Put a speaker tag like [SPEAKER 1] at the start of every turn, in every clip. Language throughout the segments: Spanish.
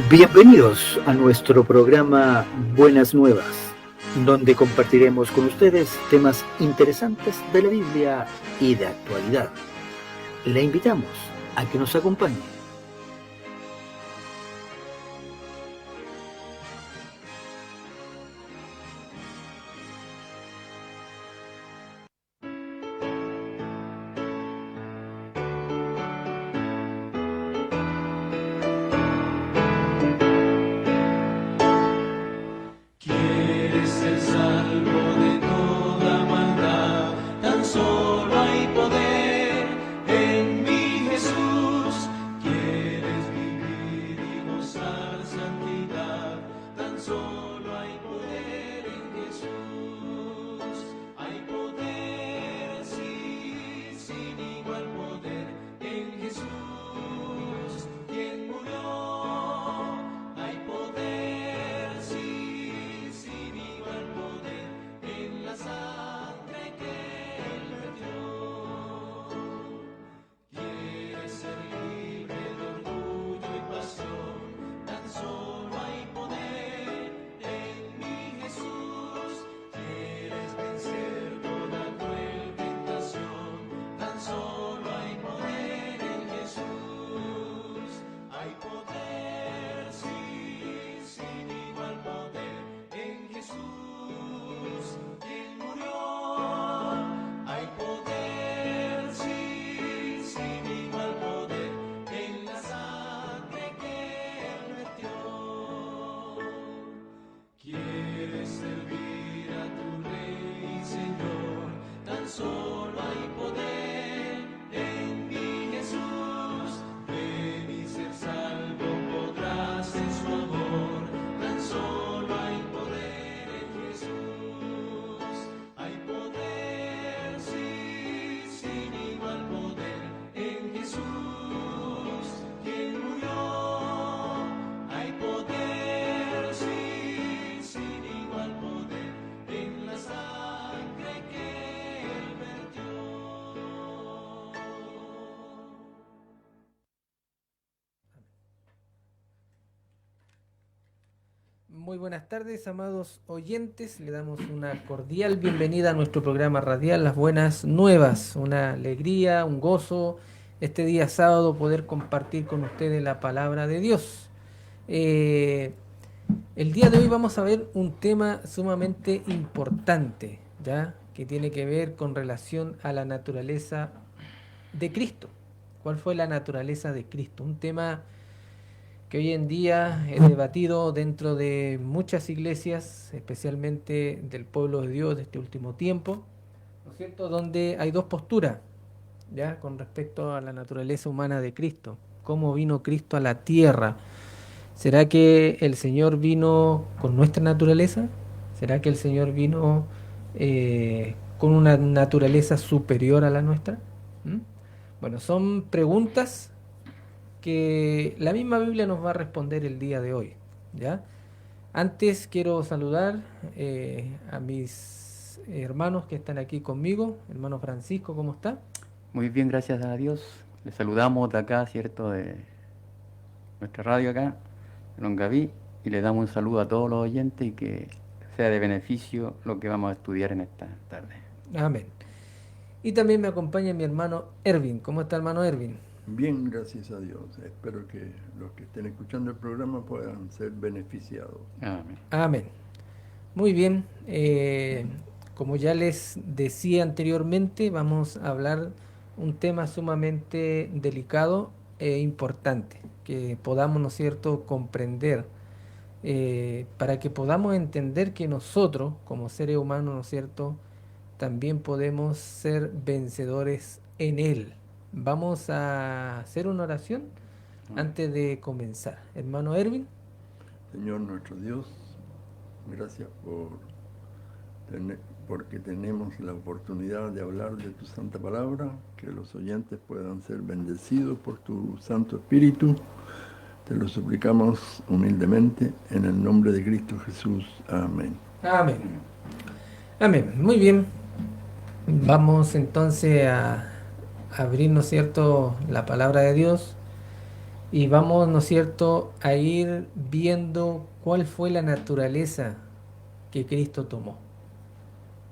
[SPEAKER 1] Bienvenidos a nuestro programa Buenas Nuevas, donde compartiremos con ustedes temas interesantes de la Biblia y de actualidad. Le invitamos a que nos acompañe.
[SPEAKER 2] Quieres ser salvo de toda maldad, tan solo hay poder en mi Jesús. Quieres vivir y gozar santidad, tan solo hay poder en Jesús. Hay poder, sí, sin igual poder en Jesús, quien murió. Hay poder, sí, sin igual poder en la sangre que Él vertió. Quieres ser libre de orgullo y pasión, tan solo hay poder en mi Jesús. Quieres vencer toda cruel tentación, tan solo hay poder en Jesús. Hay poder, sí, sin igual poder en Jesús, quien murió. Hay poder, sí, sin igual poder en la sangre que Él vertió. Quieres servir a tu Rey y Señor, tan solo hay poder en mi Jesús. Ven y ser salvo podrás en su amor, tan solo hay poder en Jesús. Hay poder, sí, sin igual poder en Jesús, quien murió. Hay poder, sí, sin igual poder en la sangre que Él vertió.
[SPEAKER 3] Muy buenas tardes, amados oyentes. Le damos una cordial bienvenida a nuestro programa radial Las Buenas Nuevas. Una alegría, un gozo este día sábado poder compartir con ustedes la palabra de Dios. El día de hoy vamos a ver un tema sumamente importante, ¿ya? Que tiene que ver con relación a la naturaleza de Cristo. ¿Cuál fue la naturaleza de Cristo? Un tema que hoy en día es debatido dentro de muchas iglesias, especialmente del pueblo de Dios de este último tiempo, ¿no es cierto? Donde hay dos posturas, ¿ya? Con respecto a la naturaleza humana de Cristo. ¿Cómo vino Cristo a la tierra? ¿Será que el Señor vino con nuestra naturaleza? ¿Será que el Señor vino con una naturaleza superior a la nuestra? ¿Mm? Bueno, son preguntas que la misma Biblia nos va a responder el día de hoy, ¿ya? Antes quiero saludar a mis hermanos que están aquí conmigo. Hermano Francisco, ¿cómo está?
[SPEAKER 4] Muy bien, gracias a Dios. Les saludamos de acá, ¿cierto? De nuestra radio acá, en Longaví, y le damos un saludo a todos los oyentes y que sea de beneficio lo que vamos a estudiar en esta tarde.
[SPEAKER 3] Amén. Y también me acompaña mi hermano Ervin. ¿Cómo está, hermano Ervin?
[SPEAKER 5] Bien, gracias a Dios. Espero que los que estén escuchando el programa puedan ser beneficiados.
[SPEAKER 4] Amén.
[SPEAKER 3] Amén. Muy bien. Como ya les decía anteriormente, vamos a hablar un tema sumamente delicado e importante, que podamos, ¿no es cierto?, comprender, para que podamos entender que nosotros, como seres humanos, ¿no es cierto?, también podemos ser vencedores en Él. Vamos a hacer una oración antes de comenzar. Hermano Erwin.
[SPEAKER 5] Señor nuestro Dios, gracias porque tenemos la oportunidad de hablar de tu santa palabra, que los oyentes puedan ser bendecidos por tu Santo Espíritu. Te lo suplicamos humildemente en el nombre de Cristo Jesús. Amén.
[SPEAKER 3] Amén. Amén. Muy bien. Vamos entonces a abrir, ¿no es cierto?, la palabra de Dios. Y vamos, ¿no es cierto?, a ir viendo cuál fue la naturaleza que Cristo tomó.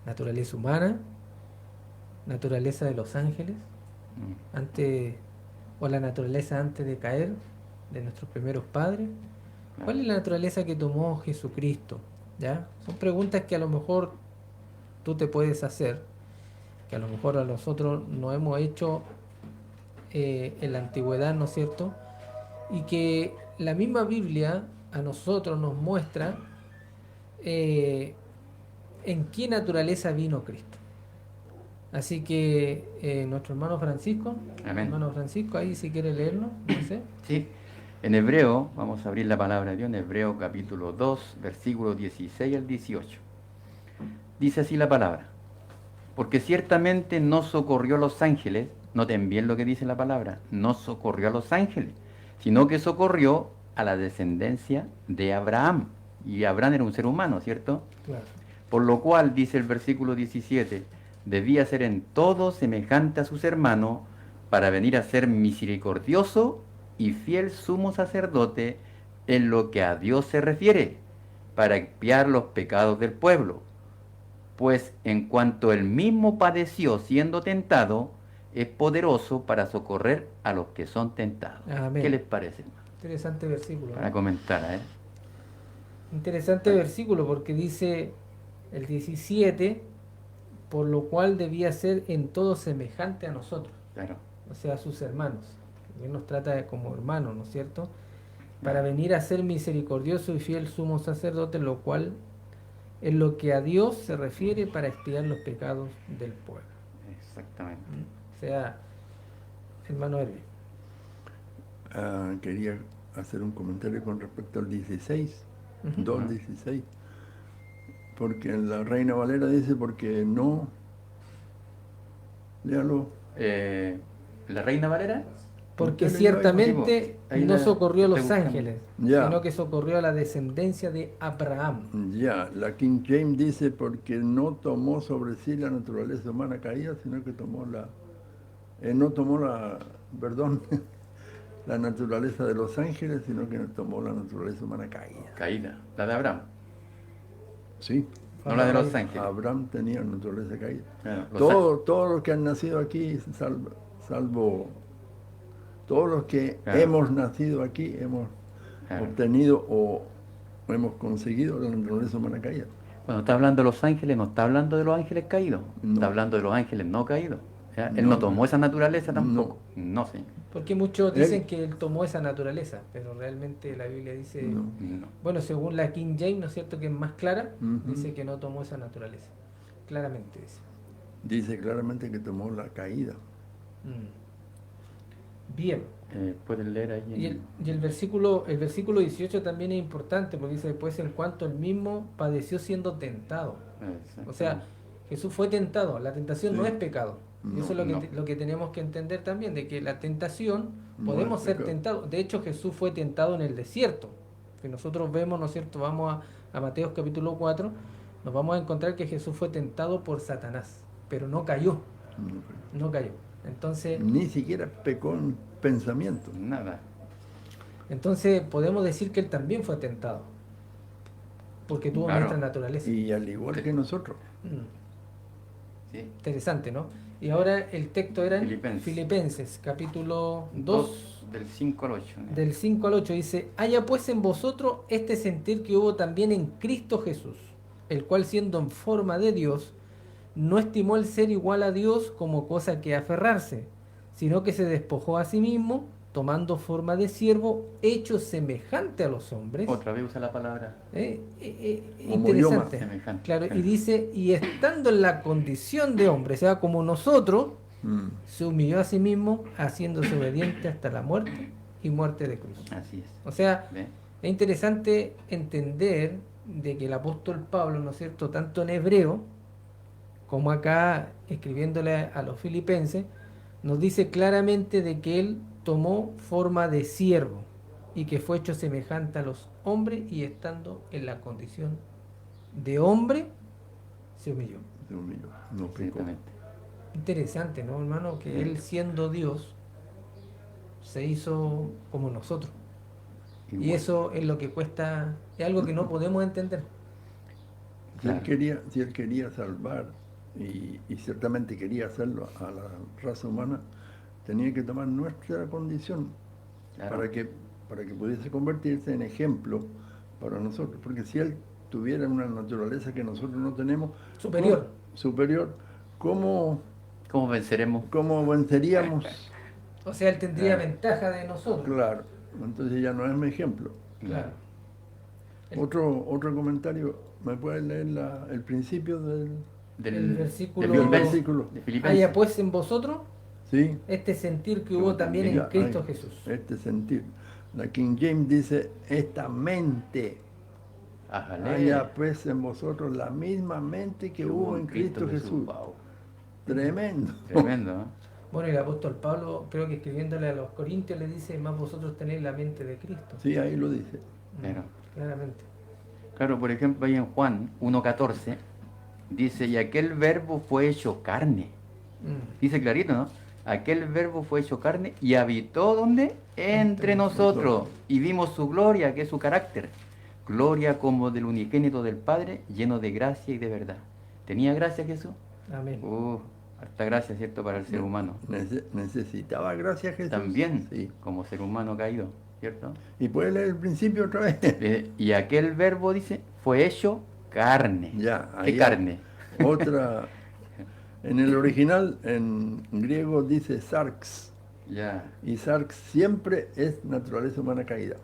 [SPEAKER 3] Naturaleza humana, naturaleza de los ángeles, antes, o la naturaleza antes de caer, de nuestros primeros padres. ¿Cuál es la naturaleza que tomó Jesucristo? ¿Ya? Son preguntas que a lo mejor tú te puedes hacer, que a lo mejor a nosotros no hemos hecho en la antigüedad, ¿no es cierto? Y que la misma Biblia a nosotros nos muestra en qué naturaleza vino Cristo. Así que nuestro hermano Francisco,
[SPEAKER 4] Amén.
[SPEAKER 3] hermano Francisco, ahí si quiere leerlo, no sé.
[SPEAKER 4] Sí, en Hebreo, vamos a abrir la palabra de Dios, en Hebreo capítulo 2, versículos 16 al 18. Dice así la palabra: porque ciertamente no socorrió a los ángeles, noten bien lo que dice la palabra, no socorrió a los ángeles, sino que socorrió a la descendencia de Abraham. Y Abraham era un ser humano, ¿cierto?
[SPEAKER 3] Claro.
[SPEAKER 4] Por lo cual, dice el versículo 17, debía ser en todo semejante a sus hermanos, para venir a ser misericordioso y fiel sumo sacerdote en lo que a Dios se refiere, para expiar los pecados del pueblo. Pues en cuanto él mismo padeció siendo tentado, es poderoso para socorrer a los que son tentados.
[SPEAKER 3] Amén.
[SPEAKER 4] ¿Qué les parece, hermano?
[SPEAKER 3] Interesante versículo,
[SPEAKER 4] Para
[SPEAKER 3] ¿no?
[SPEAKER 4] comentar,
[SPEAKER 3] Interesante versículo porque dice el 17, por lo cual debía ser en todo semejante a nosotros,
[SPEAKER 4] Claro.
[SPEAKER 3] o sea, a sus hermanos. Él nos trata como hermanos, ¿no es cierto? Para venir a ser misericordioso y fiel sumo sacerdote, lo cual es lo que a Dios se refiere para expiar los pecados del pueblo.
[SPEAKER 4] Exactamente.
[SPEAKER 3] O sea, hermano Erwin.
[SPEAKER 5] Quería hacer un comentario con respecto al 16,
[SPEAKER 3] Ujú.
[SPEAKER 5] 2.16, porque en la Reina Valera dice, porque no, léalo.
[SPEAKER 4] ¿La Reina Valera?
[SPEAKER 3] Porque
[SPEAKER 5] Usted leyó ahí,
[SPEAKER 3] ciertamente
[SPEAKER 4] ahí
[SPEAKER 3] no
[SPEAKER 4] la-
[SPEAKER 3] socorrió a los
[SPEAKER 4] estoy buscando.
[SPEAKER 3] ángeles,
[SPEAKER 5] Ya.
[SPEAKER 3] sino que socorrió a la descendencia de Abraham.
[SPEAKER 5] Ya, la King James dice, porque no tomó sobre sí la naturaleza humana caída, sino que tomó la naturaleza de los ángeles, sino que tomó la naturaleza humana caída.
[SPEAKER 4] Caída. La de Abraham.
[SPEAKER 5] Sí,
[SPEAKER 4] No la de los ángeles.
[SPEAKER 5] Abraham tenía naturaleza caída.
[SPEAKER 4] Claro, los
[SPEAKER 5] Todos los que han nacido aquí, salvo todos los que
[SPEAKER 4] Claro.
[SPEAKER 5] hemos nacido aquí, hemos
[SPEAKER 4] Claro.
[SPEAKER 5] obtenido o hemos conseguido la naturaleza humana caída.
[SPEAKER 4] Cuando está hablando de los ángeles, no está hablando de los ángeles caídos.
[SPEAKER 5] No.
[SPEAKER 4] Está hablando de los ángeles no caídos. ¿Ya? Él
[SPEAKER 5] No.
[SPEAKER 4] no tomó esa naturaleza tampoco. No, señor.
[SPEAKER 3] Porque muchos dicen
[SPEAKER 5] Él-
[SPEAKER 3] que él tomó esa naturaleza, pero realmente la Biblia dice,
[SPEAKER 5] No.
[SPEAKER 4] No.
[SPEAKER 3] bueno, según la King James, ¿no es cierto?, que es más clara,
[SPEAKER 5] Ujú.
[SPEAKER 3] dice que no tomó esa naturaleza. Claramente dice.
[SPEAKER 5] Dice claramente que tomó la caída.
[SPEAKER 3] Bien.
[SPEAKER 4] Pueden leer ahí.
[SPEAKER 3] Y el versículo 18 también es importante, porque dice después, en cuanto él mismo padeció siendo tentado. O sea, Jesús fue tentado. La tentación no
[SPEAKER 5] Sí.
[SPEAKER 3] es pecado. Y
[SPEAKER 5] No,
[SPEAKER 3] eso es lo que,
[SPEAKER 4] no.
[SPEAKER 3] lo que tenemos que entender también, de que la tentación,
[SPEAKER 5] No
[SPEAKER 3] podemos
[SPEAKER 5] es
[SPEAKER 3] ser
[SPEAKER 5] pecado.
[SPEAKER 3] tentados. De hecho, Jesús fue tentado en el desierto. Si nosotros vemos, ¿no es cierto?, vamos a Mateo capítulo 4, nos vamos a encontrar que Jesús fue tentado por Satanás, pero no cayó, no cayó. Entonces,
[SPEAKER 5] Ni siquiera pecó en pensamiento.
[SPEAKER 4] Nada.
[SPEAKER 3] entonces podemos decir que él también fue tentado, porque tuvo
[SPEAKER 4] Claro.
[SPEAKER 3] nuestra naturaleza.
[SPEAKER 5] Y al igual que nosotros.
[SPEAKER 4] Sí.
[SPEAKER 3] Interesante, ¿no? Y ahora el texto era en
[SPEAKER 4] Filipenses.
[SPEAKER 3] Filipenses, capítulo 2,
[SPEAKER 4] 2 del 5 al 8.
[SPEAKER 3] del 5 al 8, dice: haya pues en vosotros este sentir que hubo también en Cristo Jesús, el cual siendo en forma de Dios, no estimó el ser igual a Dios como cosa que aferrarse, sino que se despojó a sí mismo, tomando forma de siervo, hecho semejante a los hombres.
[SPEAKER 4] Otra vez usa la palabra
[SPEAKER 5] Como
[SPEAKER 3] Interesante.
[SPEAKER 4] semejante.
[SPEAKER 3] Claro, y dice, y estando en la condición de hombre, o sea, como nosotros, se humilló a sí mismo, haciéndose obediente hasta la muerte y muerte de cruz.
[SPEAKER 4] Así es.
[SPEAKER 3] O sea,
[SPEAKER 4] ¿Ve?
[SPEAKER 3] es interesante entender de que el apóstol Pablo, ¿no es cierto?, tanto en hebreo como acá escribiéndole a los filipenses, nos dice claramente de que él tomó forma de siervo y que fue hecho semejante a los hombres, y estando en la condición de hombre se humilló.
[SPEAKER 5] Se humilló, no pecó.
[SPEAKER 4] Exactamente.
[SPEAKER 3] Interesante, ¿no, hermano? Que
[SPEAKER 4] Sí.
[SPEAKER 3] él, siendo Dios, se hizo como nosotros. Y
[SPEAKER 4] Igual.
[SPEAKER 3] eso es lo que cuesta, es algo que no podemos entender.
[SPEAKER 4] Claro.
[SPEAKER 5] Si él quería salvar, y ciertamente quería hacerlo a la raza humana, tenía que tomar nuestra condición
[SPEAKER 4] Claro.
[SPEAKER 5] para que pudiese convertirse en ejemplo para nosotros. Porque si él tuviera una naturaleza que nosotros no tenemos,
[SPEAKER 3] Superior.
[SPEAKER 5] ¿cómo
[SPEAKER 4] ¿Cómo venceremos?
[SPEAKER 5] venceríamos?
[SPEAKER 3] O sea, él tendría
[SPEAKER 4] Claro.
[SPEAKER 3] ventaja de nosotros.
[SPEAKER 5] Claro, entonces ya no es mi ejemplo.
[SPEAKER 3] Claro. El-
[SPEAKER 5] Otro comentario, ¿me puedes leer el principio del
[SPEAKER 3] El versículo-
[SPEAKER 4] de Filipenses,
[SPEAKER 5] versículo?
[SPEAKER 4] de Filipenses.
[SPEAKER 3] Haya pues en vosotros
[SPEAKER 5] Sí,
[SPEAKER 3] este sentir que hubo también en
[SPEAKER 5] ya,
[SPEAKER 3] Cristo
[SPEAKER 5] ay,
[SPEAKER 3] Jesús.
[SPEAKER 5] este sentir. La King James dice, esta mente,
[SPEAKER 4] Ájale.
[SPEAKER 5] haya pues en vosotros la misma mente que hubo en Cristo Jesús.
[SPEAKER 4] Wow.
[SPEAKER 5] Tremendo.
[SPEAKER 4] Tremendo, ¿no?
[SPEAKER 3] Bueno, el apóstol Pablo, creo que escribiéndole a los Corintios, le dice, más vosotros tenéis la mente de Cristo.
[SPEAKER 5] Sí, ahí lo dice.
[SPEAKER 4] Claro.
[SPEAKER 3] Claramente.
[SPEAKER 4] Claro, por ejemplo, ahí en Juan 1.14 dice, y aquel verbo fue hecho carne. Dice clarito, ¿no? Aquel verbo fue hecho carne y habitó, ¿dónde? Entre nosotros. Y vimos su gloria, que es su carácter. Gloria como del unigénito del Padre, lleno de gracia y de verdad. ¿Tenía gracia Jesús?
[SPEAKER 3] Amén.
[SPEAKER 4] Harta gracia, ¿cierto? Para el ser humano.
[SPEAKER 5] Necesitaba gracias Jesús.
[SPEAKER 4] También,
[SPEAKER 5] Sí.
[SPEAKER 4] como ser humano caído, ¿cierto?
[SPEAKER 5] ¿Y puedes leer el principio otra vez?
[SPEAKER 4] Y aquel verbo, dice, fue hecho carne.
[SPEAKER 5] Ya,
[SPEAKER 4] ¿Qué
[SPEAKER 5] ahí
[SPEAKER 4] carne?
[SPEAKER 5] Otra, en el original, en griego dice sarx,
[SPEAKER 4] Ya,
[SPEAKER 5] y sarx siempre es naturaleza humana caída.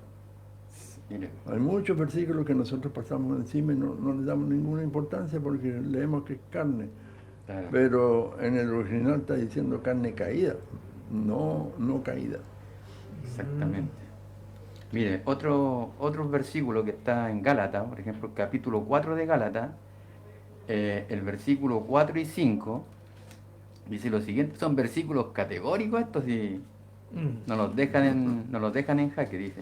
[SPEAKER 4] mire.
[SPEAKER 5] Hay muchos versículos que nosotros pasamos encima y no le damos ninguna importancia porque leemos que es carne,
[SPEAKER 4] Claro.
[SPEAKER 5] pero en el original está diciendo carne caída, no caída.
[SPEAKER 4] Exactamente. Mire, otro versículo que está en Gálatas, por ejemplo, el capítulo 4 de Gálatas, el versículo 4 y 5, dice lo siguiente, son versículos categóricos estos y nos los dejan en jaque, dice.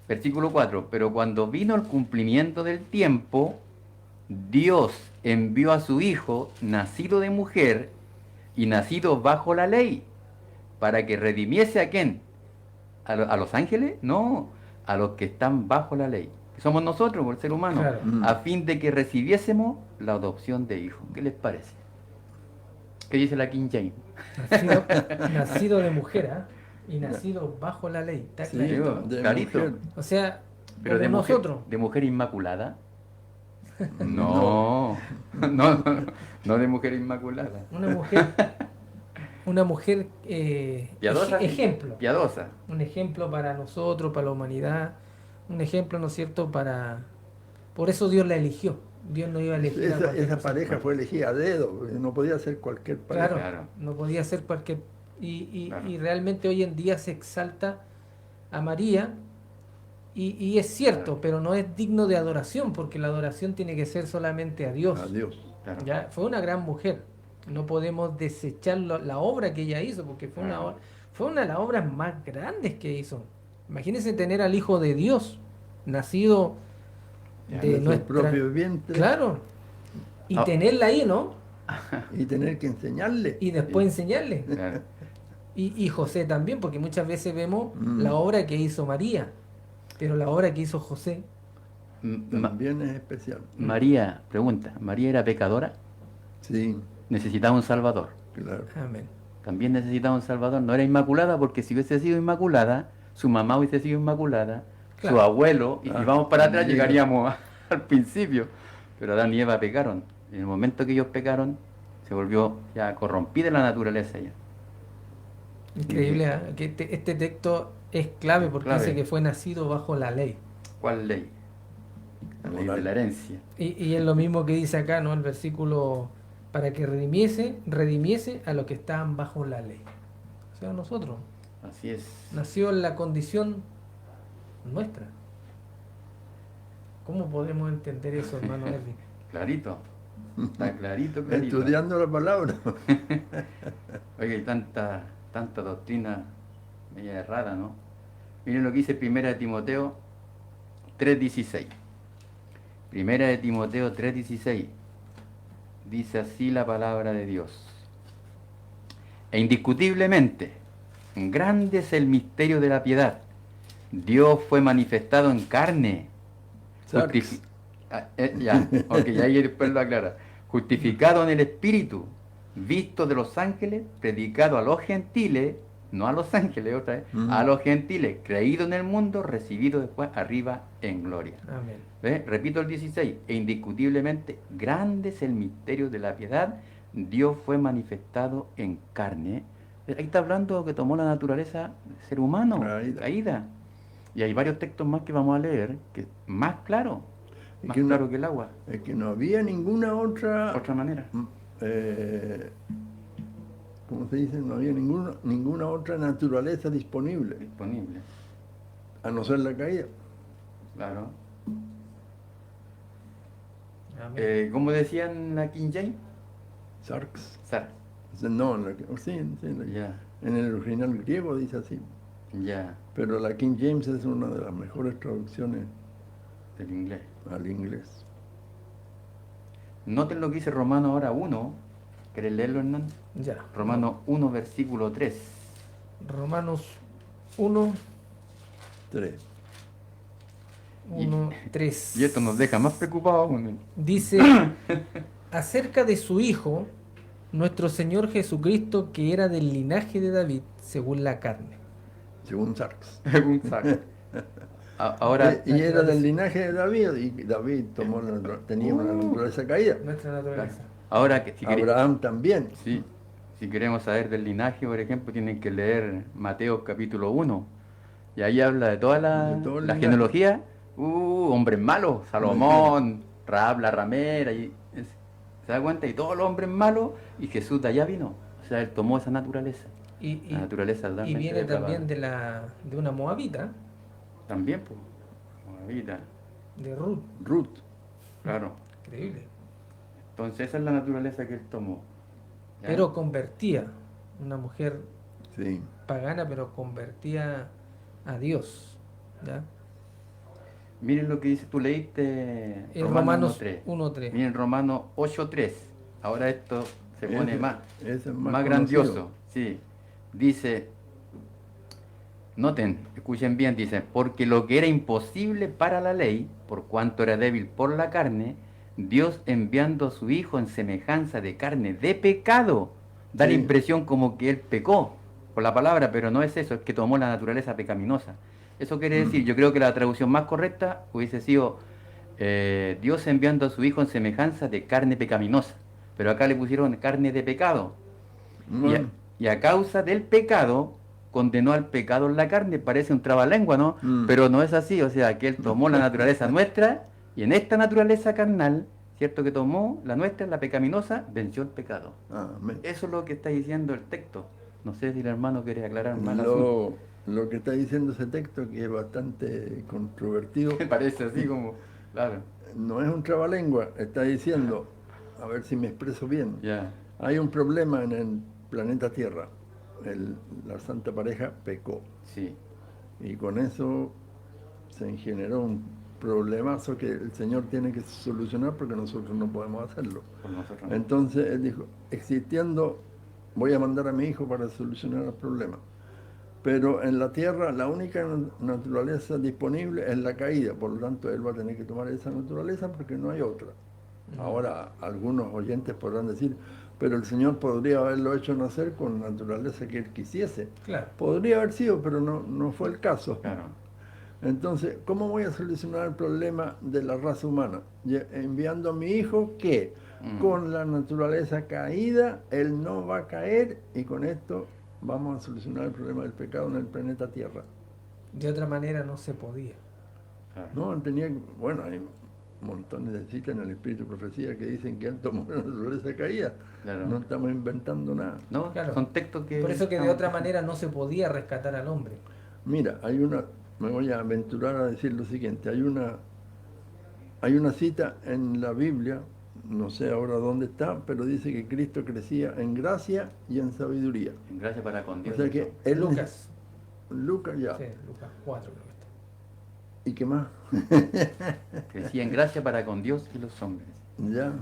[SPEAKER 4] Versículo 4, pero cuando vino el cumplimiento del tiempo, Dios envió a su Hijo, nacido de mujer y nacido bajo la ley, para que redimiese a quién, a los ángeles, no, a los que están bajo la ley, que somos nosotros, por el ser humano,
[SPEAKER 3] Claro.
[SPEAKER 4] a fin de que recibiésemos la adopción de hijos. ¿Qué les parece? ¿Qué dice la King James?
[SPEAKER 3] Nacido de mujer, ¿ah? Y nacido bajo la ley. Está
[SPEAKER 5] Sí,
[SPEAKER 3] clarito.
[SPEAKER 5] de
[SPEAKER 4] clarito.
[SPEAKER 5] mujer.
[SPEAKER 3] O sea,
[SPEAKER 4] Pero
[SPEAKER 3] como
[SPEAKER 4] de mujer,
[SPEAKER 3] nosotros.
[SPEAKER 4] ¿de mujer inmaculada? No, no de mujer inmaculada.
[SPEAKER 3] Una mujer
[SPEAKER 4] Piadosa.
[SPEAKER 3] ejemplo.
[SPEAKER 4] Piadosa.
[SPEAKER 3] Un ejemplo para nosotros, para la humanidad. Un ejemplo, ¿no es cierto?, para... Por eso Dios la eligió. Dios no iba a elegir a cualquier
[SPEAKER 5] Esa
[SPEAKER 3] persona.
[SPEAKER 5] pareja fue elegida a dedo, no podía ser cualquier pareja.
[SPEAKER 3] Claro,
[SPEAKER 4] Claro.
[SPEAKER 3] no podía ser cualquier... Y
[SPEAKER 4] Claro.
[SPEAKER 3] realmente hoy en día se exalta a María, y es cierto,
[SPEAKER 4] Claro.
[SPEAKER 3] pero no es digno de adoración, porque la adoración tiene que ser solamente a Dios.
[SPEAKER 5] A Dios.
[SPEAKER 4] Claro.
[SPEAKER 3] ¿Ya? Fue una gran mujer. No podemos desechar la obra que ella hizo, porque fue
[SPEAKER 4] Claro.
[SPEAKER 3] fue una de las obras más grandes que hizo. Imagínense tener al Hijo de Dios, nacido
[SPEAKER 4] Ya,
[SPEAKER 3] de
[SPEAKER 5] su
[SPEAKER 3] nuestra...
[SPEAKER 5] propio vientre.
[SPEAKER 3] Claro. Y
[SPEAKER 4] Ah.
[SPEAKER 3] tenerla ahí, ¿no?
[SPEAKER 5] Y tener que enseñarle.
[SPEAKER 3] Y después enseñarle.
[SPEAKER 4] Claro.
[SPEAKER 3] Y José también, porque muchas veces vemos
[SPEAKER 5] Mm.
[SPEAKER 3] la obra que hizo María, pero la obra que hizo José,
[SPEAKER 5] También es especial.
[SPEAKER 4] María, pregunta, ¿María era pecadora?
[SPEAKER 5] Sí,
[SPEAKER 4] Necesitaba un Salvador.
[SPEAKER 5] claro.
[SPEAKER 3] amén.
[SPEAKER 4] También necesitaba un Salvador. No era inmaculada porque si hubiese sido inmaculada, su mamá hubiese sido inmaculada,
[SPEAKER 3] Claro.
[SPEAKER 4] su abuelo, y vamos para atrás,
[SPEAKER 5] también.
[SPEAKER 4] llegaríamos al principio. Pero Adán y Eva pecaron. En el momento que ellos pecaron, se volvió ya corrompida la naturaleza ya.
[SPEAKER 3] Increíble, ¿eh? Que este texto es clave porque
[SPEAKER 4] Clave.
[SPEAKER 3] dice que fue nacido bajo la ley.
[SPEAKER 4] ¿Cuál ley? La ley de
[SPEAKER 5] Moral.
[SPEAKER 4] la herencia.
[SPEAKER 3] Y es lo mismo que dice acá, ¿no? El versículo, para que redimiese a los que estaban bajo la ley. O sea, nosotros.
[SPEAKER 4] Así es.
[SPEAKER 3] Nació en la condición nuestra. ¿Cómo podemos entender eso, hermano Erwin?
[SPEAKER 4] Clarito. Está clarito, clarito.
[SPEAKER 5] Estudiando la palabra.
[SPEAKER 4] Oiga, y tanta doctrina media errada, ¿no? Miren lo que dice 1 de Timoteo 3:16. 1 de Timoteo 3:16. Dice así la palabra de Dios. E indiscutiblemente, grande es el misterio de la piedad. Dios fue manifestado en carne.
[SPEAKER 5] Sarx.
[SPEAKER 4] Ya, ok, ahí después lo aclara. Justificado en el Espíritu, visto de los ángeles, predicado a los gentiles, no a los ángeles otra vez, a los gentiles, creído en el mundo, recibido después arriba en gloria.
[SPEAKER 3] Amén.
[SPEAKER 4] ¿Ve? Repito el 16, e indiscutiblemente grande es el misterio de la piedad, Dios fue manifestado en carne. Ahí está hablando que tomó la naturaleza del ser humano, caída. Y hay varios textos más que vamos a leer, que es más claro,
[SPEAKER 5] Es
[SPEAKER 4] más
[SPEAKER 5] que
[SPEAKER 4] claro que el agua.
[SPEAKER 5] Es que no había ninguna otra
[SPEAKER 4] manera.
[SPEAKER 5] ¿Cómo se dice? No había ninguna otra naturaleza disponible,
[SPEAKER 4] Disponible,
[SPEAKER 5] a no ser la caída.
[SPEAKER 4] claro.
[SPEAKER 3] Amén.
[SPEAKER 4] ¿Cómo decían la King James?
[SPEAKER 5] Sarx.
[SPEAKER 4] Sar.
[SPEAKER 5] No, sí,
[SPEAKER 4] Ya,
[SPEAKER 5] en el original griego dice así.
[SPEAKER 4] ya,
[SPEAKER 5] Pero la King James es una de las mejores traducciones
[SPEAKER 4] del inglés.
[SPEAKER 5] al inglés.
[SPEAKER 4] Noten lo que dice Romano ahora 1. ¿Querés leerlo, Hernán?
[SPEAKER 3] Ya.
[SPEAKER 4] Romano 1, versículo 3.
[SPEAKER 3] Romanos 1,
[SPEAKER 5] 3.
[SPEAKER 3] 1, 3.
[SPEAKER 4] Y esto nos deja más preocupados aún.
[SPEAKER 3] Dice, acerca de su Hijo, nuestro Señor Jesucristo, que era del linaje de David, según la carne.
[SPEAKER 5] Según Sarx.
[SPEAKER 4] Según Sar. Ahora,
[SPEAKER 5] Y era del linaje de David, y David tenía una naturaleza caída.
[SPEAKER 3] Nuestra naturaleza.
[SPEAKER 4] ahora que si,
[SPEAKER 5] Abraham también.
[SPEAKER 4] sí, si queremos saber del linaje, por ejemplo, tienen que leer Mateo capítulo 1. Y ahí habla de toda
[SPEAKER 5] De todo el
[SPEAKER 4] la
[SPEAKER 5] linaje.
[SPEAKER 4] genealogía. Hombres malos, Salomón, Rahab la ramera, ¿se da cuenta? Y todos los hombres malos, y Jesús de allá vino. O sea, él tomó esa naturaleza. La naturaleza
[SPEAKER 3] Y
[SPEAKER 4] totalmente
[SPEAKER 3] viene
[SPEAKER 4] depravada.
[SPEAKER 3] también de una moabita,
[SPEAKER 4] También, pues, moabita,
[SPEAKER 3] de Ruth.
[SPEAKER 5] Ruth.
[SPEAKER 4] claro.
[SPEAKER 3] Increíble.
[SPEAKER 4] Entonces esa es la naturaleza que él tomó. ¿Ya?
[SPEAKER 3] Pero convertía, una mujer
[SPEAKER 5] Sí.
[SPEAKER 3] pagana, pero convertía a Dios. ¿Ya?
[SPEAKER 4] Miren lo que dice, tú leíste
[SPEAKER 3] En Romanos
[SPEAKER 4] 1:3.
[SPEAKER 3] 1:3.
[SPEAKER 4] Miren Romanos 8:3. Ahora esto se pone
[SPEAKER 5] Ese es
[SPEAKER 4] más
[SPEAKER 5] conocido.
[SPEAKER 4] grandioso. Sí. Dice, noten, escuchen bien, dice, porque lo que era imposible para la ley, por cuanto era débil por la carne, Dios enviando a su Hijo en semejanza de carne de pecado, da la
[SPEAKER 5] Sí.
[SPEAKER 4] impresión como que él pecó por la palabra, pero no es eso, es que tomó la naturaleza pecaminosa. Eso quiere decir, yo creo que la traducción más correcta hubiese sido Dios enviando a su Hijo en semejanza de carne pecaminosa, pero acá le pusieron carne de pecado.
[SPEAKER 5] Bueno,
[SPEAKER 4] Y a causa del pecado, condenó al pecado en la carne, parece un trabalengua, ¿no? Pero no es así, o sea, que él tomó la naturaleza nuestra, y en esta naturaleza carnal, ¿cierto? Que tomó la nuestra, la pecaminosa, venció el pecado.
[SPEAKER 5] amén.
[SPEAKER 4] Eso es lo que está diciendo el texto. No sé si el hermano quiere aclarar más el asunto.
[SPEAKER 5] Lo que está diciendo ese texto, que es bastante controvertido,
[SPEAKER 4] Me parece así como, claro,
[SPEAKER 5] no es un trabalengua, está diciendo, a ver si me expreso bien,
[SPEAKER 4] ya,
[SPEAKER 5] hay un problema en el planeta Tierra. La Santa Pareja pecó,
[SPEAKER 4] sí,
[SPEAKER 5] y con eso se generó un problemazo que el Señor tiene que solucionar porque nosotros no podemos hacerlo.
[SPEAKER 4] por nosotros.
[SPEAKER 5] Entonces él dijo, existiendo, voy a mandar a mi hijo para solucionar el problema. Pero en la tierra la única naturaleza disponible es la caída, por lo tanto él va a tener que tomar esa naturaleza porque no hay otra. Ahora algunos oyentes podrán decir, pero el Señor podría haberlo hecho nacer con la naturaleza que él quisiese.
[SPEAKER 3] Claro.
[SPEAKER 5] Podría haber sido, pero no fue el caso.
[SPEAKER 4] Claro,
[SPEAKER 5] Entonces, ¿cómo voy a solucionar el problema de la raza humana? Enviando a mi hijo que con la naturaleza caída, él no va a caer y con esto vamos a solucionar el problema del pecado en el planeta Tierra.
[SPEAKER 3] De otra manera no se podía.
[SPEAKER 4] claro.
[SPEAKER 5] No, bueno, hay montones de citas en el Espíritu de Profecía que dicen que él tomó la naturaleza caída.
[SPEAKER 4] Claro.
[SPEAKER 5] No estamos inventando nada.
[SPEAKER 4] No,
[SPEAKER 3] Claro.
[SPEAKER 4] son textos que...
[SPEAKER 3] Por eso que de otra manera no se podía rescatar al hombre.
[SPEAKER 5] Mira, me voy a aventurar a decir lo siguiente, hay una cita en la Biblia, no sé ahora dónde está, pero dice que Cristo crecía en gracia y en sabiduría.
[SPEAKER 4] Gracias para con Dios.
[SPEAKER 5] O sea que él
[SPEAKER 3] Lucas.
[SPEAKER 5] Lucas ya.
[SPEAKER 3] Sí, Lucas 4 creo que está.
[SPEAKER 5] ¿Y qué más?
[SPEAKER 4] Crecía en gracia para con Dios y los hombres.
[SPEAKER 5] Ya.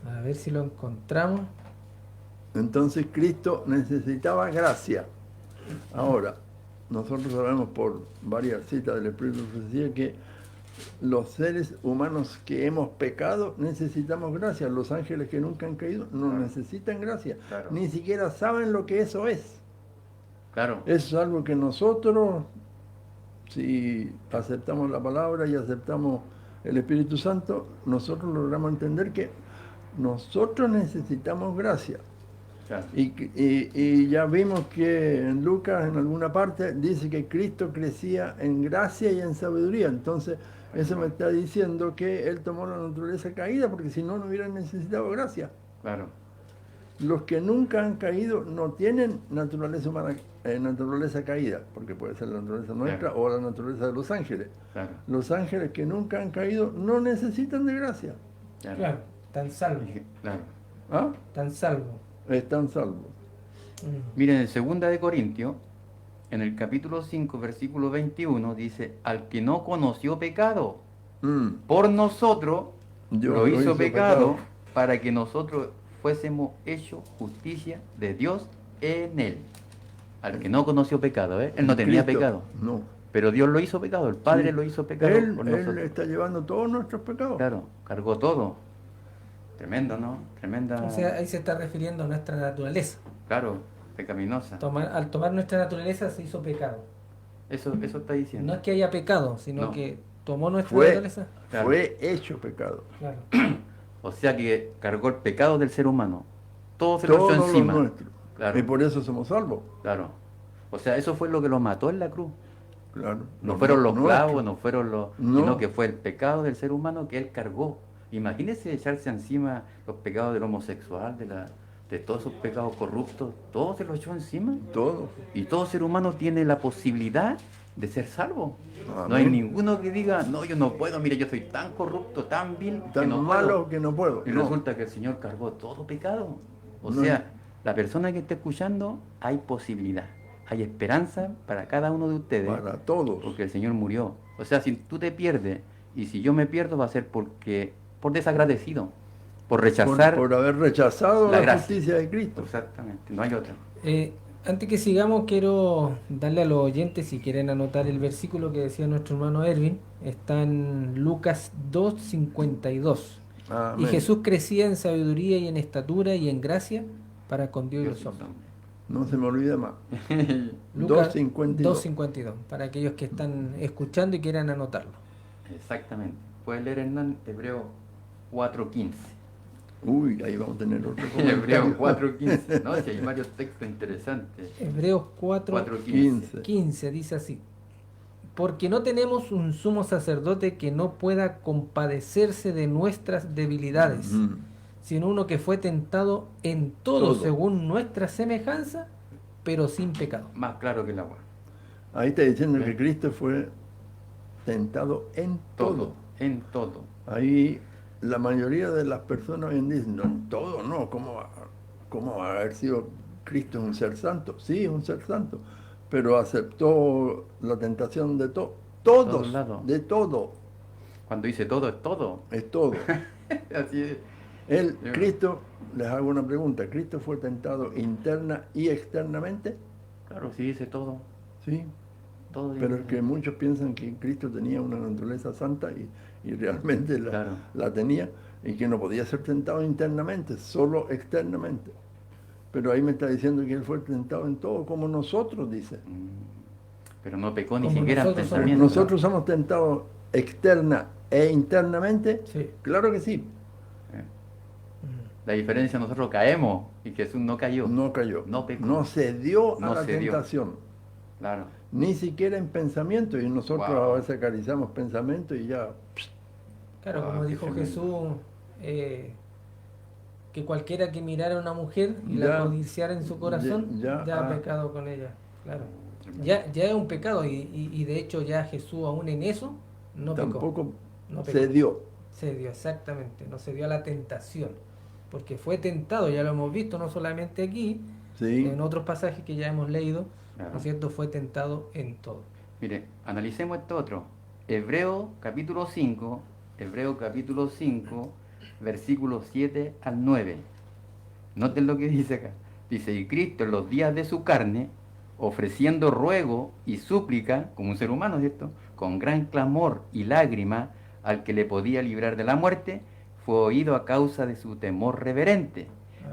[SPEAKER 3] A ver si lo encontramos.
[SPEAKER 5] Entonces Cristo necesitaba gracia Ahora, nosotros sabemos por varias citas del Espíritu de Profecía que los seres humanos que hemos pecado necesitamos gracia. Los ángeles que nunca han caído no
[SPEAKER 4] Claro.
[SPEAKER 5] necesitan gracia.
[SPEAKER 4] Claro.
[SPEAKER 5] Ni siquiera saben lo que eso es.
[SPEAKER 4] Claro.
[SPEAKER 5] Es algo que nosotros, si aceptamos la palabra y aceptamos el Espíritu Santo, nosotros logramos entender que nosotros necesitamos gracia.
[SPEAKER 4] Claro.
[SPEAKER 5] Y ya vimos que en Lucas, en alguna parte, dice que Cristo crecía en gracia y en sabiduría. Entonces, eso me está diciendo que Él tomó la naturaleza caída, porque si no, no hubiera necesitado gracia.
[SPEAKER 4] Claro.
[SPEAKER 5] Los que nunca han caído no tienen naturaleza humana, naturaleza caída, porque puede ser la naturaleza nuestra
[SPEAKER 4] Claro.
[SPEAKER 5] o la naturaleza de los ángeles.
[SPEAKER 4] Claro.
[SPEAKER 5] Los ángeles que nunca han caído no necesitan de gracia.
[SPEAKER 3] Claro, tan salvo,
[SPEAKER 4] Claro.
[SPEAKER 5] ¿Ah?
[SPEAKER 3] tan salvo.
[SPEAKER 5] Están salvos.
[SPEAKER 4] Miren, en 2 de Corintios, en el capítulo 5, versículo 21, dice, al que no conoció pecado, por nosotros
[SPEAKER 5] Dios
[SPEAKER 4] lo hizo pecado para que nosotros fuésemos hechos justicia de Dios en él. Al que no conoció pecado, ¿eh? Él no tenía
[SPEAKER 5] Cristo,
[SPEAKER 4] pecado,
[SPEAKER 5] No.
[SPEAKER 4] pero Dios lo hizo pecado, el Padre
[SPEAKER 5] Sí.
[SPEAKER 4] lo hizo pecado por
[SPEAKER 5] Él
[SPEAKER 4] nosotros.
[SPEAKER 5] está llevando todos nuestros pecados.
[SPEAKER 4] Claro, cargó todo. Tremendo, ¿no? Tremenda,
[SPEAKER 3] O sea, ahí se está refiriendo a nuestra naturaleza.
[SPEAKER 4] claro, pecaminosa.
[SPEAKER 3] Al tomar nuestra naturaleza se hizo pecado.
[SPEAKER 4] Eso está diciendo.
[SPEAKER 3] No es que haya pecado, sino
[SPEAKER 4] No.
[SPEAKER 3] que tomó nuestra
[SPEAKER 5] Fue,
[SPEAKER 3] naturaleza.
[SPEAKER 4] Claro.
[SPEAKER 5] fue hecho pecado.
[SPEAKER 3] Claro.
[SPEAKER 4] O sea que cargó el pecado del ser humano. Todo se lo
[SPEAKER 5] Todo
[SPEAKER 4] echó
[SPEAKER 5] lo
[SPEAKER 4] encima.
[SPEAKER 5] nuestro.
[SPEAKER 4] Claro.
[SPEAKER 5] Y por eso somos salvos.
[SPEAKER 4] Claro. O sea, eso fue lo que lo mató en la cruz.
[SPEAKER 5] Claro.
[SPEAKER 4] No fueron los
[SPEAKER 5] nuestro.
[SPEAKER 4] clavos, no fueron los...
[SPEAKER 5] No.
[SPEAKER 4] Sino que fue el pecado del ser humano que él cargó. Imagínese echarse encima los pecados del homosexual, de todos esos pecados corruptos. Todo se lo echó encima.
[SPEAKER 5] Todo.
[SPEAKER 4] Y todo ser humano tiene la posibilidad de ser salvo.
[SPEAKER 5] Amén.
[SPEAKER 4] No hay ninguno que diga, no, yo no puedo, mire, yo soy tan corrupto, tan vil, que
[SPEAKER 5] Tan
[SPEAKER 4] no
[SPEAKER 5] malo
[SPEAKER 4] puedo.
[SPEAKER 5] que no puedo.
[SPEAKER 4] Y
[SPEAKER 5] No.
[SPEAKER 4] resulta que el Señor cargó todo pecado. O
[SPEAKER 5] No
[SPEAKER 4] sea, la persona que esté escuchando, hay posibilidad, hay esperanza para cada uno de ustedes,
[SPEAKER 5] Para todos.
[SPEAKER 4] porque el Señor murió. O sea, si tú te pierdes, y si yo me pierdo, va a ser por desagradecido, por rechazar.
[SPEAKER 5] Por haber rechazado
[SPEAKER 4] la
[SPEAKER 5] la
[SPEAKER 4] gracia.
[SPEAKER 5] justicia de Cristo.
[SPEAKER 4] Exactamente, no hay otra.
[SPEAKER 3] Antes que sigamos, quiero darle a los oyentes, si quieren anotar el versículo que decía nuestro hermano Erwin, está en Lucas 2:52.
[SPEAKER 5] Amén.
[SPEAKER 3] Y Jesús crecía en sabiduría y en estatura y en gracia para con Dios y los hombres.
[SPEAKER 5] No se me olvida más.
[SPEAKER 3] Lucas
[SPEAKER 5] 2:52.
[SPEAKER 3] 2:52, para aquellos que están escuchando y quieran anotarlo.
[SPEAKER 4] Exactamente. Puedes leer, Hernán, Hebreo 4:15.
[SPEAKER 5] Uy, ahí vamos a tener otro
[SPEAKER 4] Hebreo
[SPEAKER 5] comentario.
[SPEAKER 4] 4:15. No, si hay varios textos interesantes.
[SPEAKER 3] Hebreos 4:15
[SPEAKER 5] 15.
[SPEAKER 3] dice así: porque no tenemos un sumo sacerdote que no pueda compadecerse de nuestras debilidades, sino uno que fue tentado en todo,
[SPEAKER 5] Todo.
[SPEAKER 3] según nuestra semejanza, pero sin pecado.
[SPEAKER 4] Más claro que el agua.
[SPEAKER 5] Ahí está diciendo que
[SPEAKER 4] Bien.
[SPEAKER 5] Cristo fue tentado en todo.
[SPEAKER 4] En todo.
[SPEAKER 5] Ahí la mayoría de las personas hoy en día dicen, no, en todo no, ¿cómo va a haber sido Cristo un ser santo? Sí, un ser santo, pero aceptó la tentación de
[SPEAKER 4] Todos
[SPEAKER 5] todos,
[SPEAKER 4] lados.
[SPEAKER 5] de todo,
[SPEAKER 4] Cuando dice todo, es todo.
[SPEAKER 5] es todo.
[SPEAKER 4] Así es. Yo-
[SPEAKER 5] Cristo, les hago una pregunta, ¿Cristo fue tentado interna y externamente?
[SPEAKER 4] Claro, si dice todo.
[SPEAKER 5] Sí,
[SPEAKER 4] Todo
[SPEAKER 5] pero
[SPEAKER 4] dice
[SPEAKER 5] es que muchos piensan que Cristo tenía una naturaleza santa y realmente
[SPEAKER 4] Claro.
[SPEAKER 5] la tenía y que no podía ser tentado internamente, solo externamente. Pero ahí me está diciendo que él fue tentado en todo, como nosotros, dice.
[SPEAKER 4] Pero no pecó ni
[SPEAKER 3] Como
[SPEAKER 4] siquiera en
[SPEAKER 3] nosotros somos.
[SPEAKER 4] pensamiento.
[SPEAKER 5] ¿Nosotros somos tentados externa e internamente?
[SPEAKER 3] Sí.
[SPEAKER 5] Claro que sí,
[SPEAKER 4] La diferencia, nosotros caemos y Jesús no cayó.
[SPEAKER 5] no cayó,
[SPEAKER 4] No pecó.
[SPEAKER 5] no cedió a
[SPEAKER 4] No
[SPEAKER 5] la
[SPEAKER 4] cedió.
[SPEAKER 5] tentación,
[SPEAKER 4] Claro.
[SPEAKER 5] ni siquiera en pensamiento, y nosotros
[SPEAKER 4] Wow.
[SPEAKER 5] a veces acariciamos pensamiento y ya,
[SPEAKER 3] Claro, como
[SPEAKER 4] qué
[SPEAKER 3] dijo
[SPEAKER 4] tremendo.
[SPEAKER 3] Jesús, que cualquiera que mirara a una mujer y la
[SPEAKER 5] Ya,
[SPEAKER 3] codiciara en su corazón,
[SPEAKER 5] ya,
[SPEAKER 3] ya ha
[SPEAKER 5] ah.
[SPEAKER 3] pecado con ella. Claro. Ya es un pecado y de hecho ya Jesús aún en eso no pecó.
[SPEAKER 5] tampoco
[SPEAKER 3] No pecó.
[SPEAKER 5] cedió.
[SPEAKER 3] Se dio, exactamente, no se dio a la tentación, porque fue tentado, ya lo hemos visto, no solamente aquí,
[SPEAKER 5] Sí.
[SPEAKER 3] en otros pasajes que ya hemos leído,
[SPEAKER 4] Claro.
[SPEAKER 3] ¿no es cierto? Fue tentado en todo.
[SPEAKER 4] Mire, analicemos esto otro. Hebreo capítulo 5, versículos 7 al 9. Noten lo que dice acá. Dice, y Cristo en los días de su carne ofreciendo ruego y súplica, como un ser humano, ¿cierto?, con gran clamor y lágrima al que le podía librar de la muerte, fue oído a causa de su temor reverente.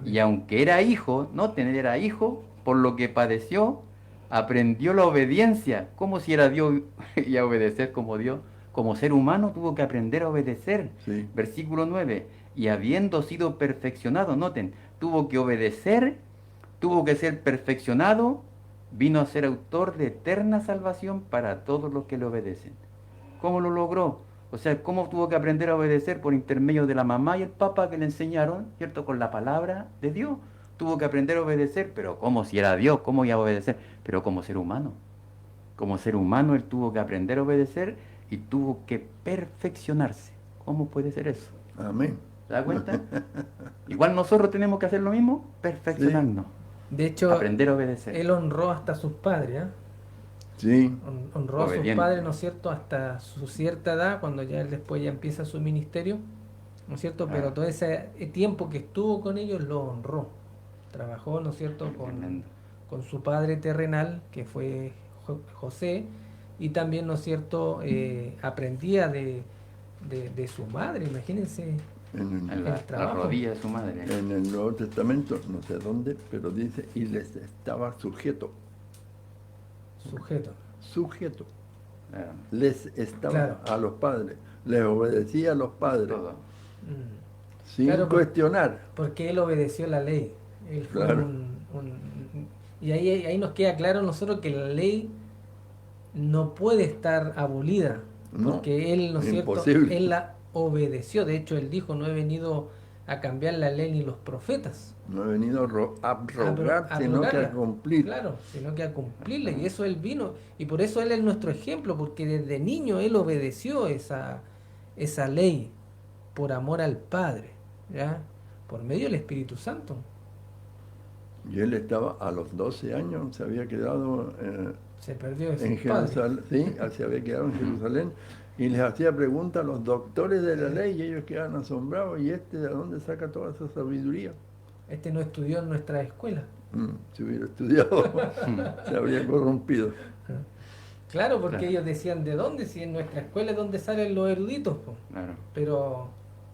[SPEAKER 4] Y aunque era hijo, no tener era hijo, por lo que padeció, aprendió la obediencia, como si era Dios y a obedecer como Dios. Como ser humano tuvo que aprender a obedecer.
[SPEAKER 5] Sí.
[SPEAKER 4] Versículo 9, y habiendo sido perfeccionado, noten, tuvo que obedecer, tuvo que ser perfeccionado, vino a ser autor de eterna salvación para todos los que le obedecen. ¿Cómo lo logró? O sea, ¿cómo tuvo que aprender a obedecer? Por intermedio de la mamá y el papá que le enseñaron, ¿cierto? Con la palabra de Dios. Tuvo que aprender a obedecer, pero ¿cómo si era Dios? ¿Cómo iba a obedecer? Pero como ser humano. Como ser humano él tuvo que aprender a obedecer y tuvo que perfeccionarse. ¿Cómo puede ser eso?
[SPEAKER 5] Amén.
[SPEAKER 4] ¿Se da cuenta? Igual nosotros tenemos que hacer lo mismo, perfeccionarnos.
[SPEAKER 3] De hecho,
[SPEAKER 4] Aprender a obedecer.
[SPEAKER 3] él honró hasta sus padres, ¿eh?
[SPEAKER 5] Sí,
[SPEAKER 3] Honró a sus
[SPEAKER 4] Obediente.
[SPEAKER 3] padres, ¿no es cierto?, hasta su cierta edad, cuando ya él después ya empieza su ministerio, ¿no es cierto? Pero
[SPEAKER 4] Ah.
[SPEAKER 3] todo ese tiempo que estuvo con ellos lo honró. Trabajó, ¿no es cierto?,
[SPEAKER 4] Tremendo.
[SPEAKER 3] con su padre terrenal, que fue José, y también, ¿no es cierto?, aprendía de su madre, imagínense.
[SPEAKER 5] en
[SPEAKER 4] En
[SPEAKER 5] el,
[SPEAKER 4] la
[SPEAKER 3] trabajo.
[SPEAKER 4] rodilla de su madre.
[SPEAKER 5] en el Nuevo Testamento, no sé dónde, pero dice, y les estaba sujeto.
[SPEAKER 3] Sujeto.
[SPEAKER 5] Sujeto.
[SPEAKER 4] Claro,
[SPEAKER 5] Les estaba
[SPEAKER 3] Claro.
[SPEAKER 5] a los padres. Les obedecía a los padres.
[SPEAKER 4] todo.
[SPEAKER 3] Mm.
[SPEAKER 5] Sin
[SPEAKER 3] Claro,
[SPEAKER 5] cuestionar.
[SPEAKER 3] Porque él obedeció la ley. Él fue
[SPEAKER 5] Claro.
[SPEAKER 3] y ahí nos queda claro a nosotros que la ley no puede estar abolida.
[SPEAKER 5] No,
[SPEAKER 3] Porque él, ¿no es cierto?,
[SPEAKER 5] imposible.
[SPEAKER 3] él la obedeció. De hecho, él dijo, no he venido a cambiar la ley ni los profetas.
[SPEAKER 5] No he venido a abrogar, sino que a
[SPEAKER 3] abrogarla.
[SPEAKER 5] cumplir.
[SPEAKER 3] Claro, sino que a cumplirla. Y eso él vino. Y por eso él es nuestro ejemplo, porque desde niño él obedeció esa ley por amor al Padre, ¿ya? Por medio del Espíritu Santo.
[SPEAKER 5] Y él estaba a los 12 años, se había quedado
[SPEAKER 3] Se perdió de
[SPEAKER 5] en
[SPEAKER 3] sus padres.
[SPEAKER 5] Jerusalén, sí, se había quedado en Jerusalén, y les hacía preguntas a los doctores de la ley, y ellos quedaban asombrados, ¿y este de dónde saca toda esa sabiduría?
[SPEAKER 3] Este no estudió en nuestra escuela.
[SPEAKER 5] Si hubiera estudiado, se habría corrompido.
[SPEAKER 3] Claro, porque
[SPEAKER 4] Claro.
[SPEAKER 3] ellos decían, ¿de dónde? Si en nuestra escuela es donde salen los eruditos, po.
[SPEAKER 4] Claro.
[SPEAKER 3] Pero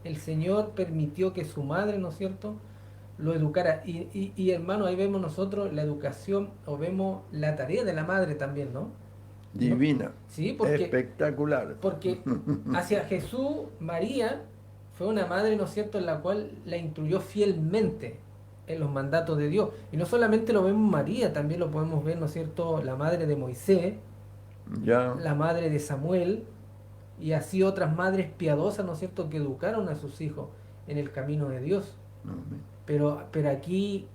[SPEAKER 3] el Señor permitió que su madre, ¿no es cierto?, lo educara. Y hermano, ahí vemos nosotros la educación, o vemos la tarea de la madre también, ¿no?
[SPEAKER 5] Divina,
[SPEAKER 3] Sí, porque
[SPEAKER 5] espectacular.
[SPEAKER 3] hacia Jesús, María fue una madre, ¿no es cierto?, en la cual la instruyó fielmente en los mandatos de Dios. Y no solamente lo vemos María, también lo podemos ver, ¿no es cierto?, la madre de Moisés,
[SPEAKER 5] Ya,
[SPEAKER 3] la madre de Samuel, y así otras madres piadosas, ¿no es cierto?, que educaron a sus hijos en el camino de Dios. Pero aquí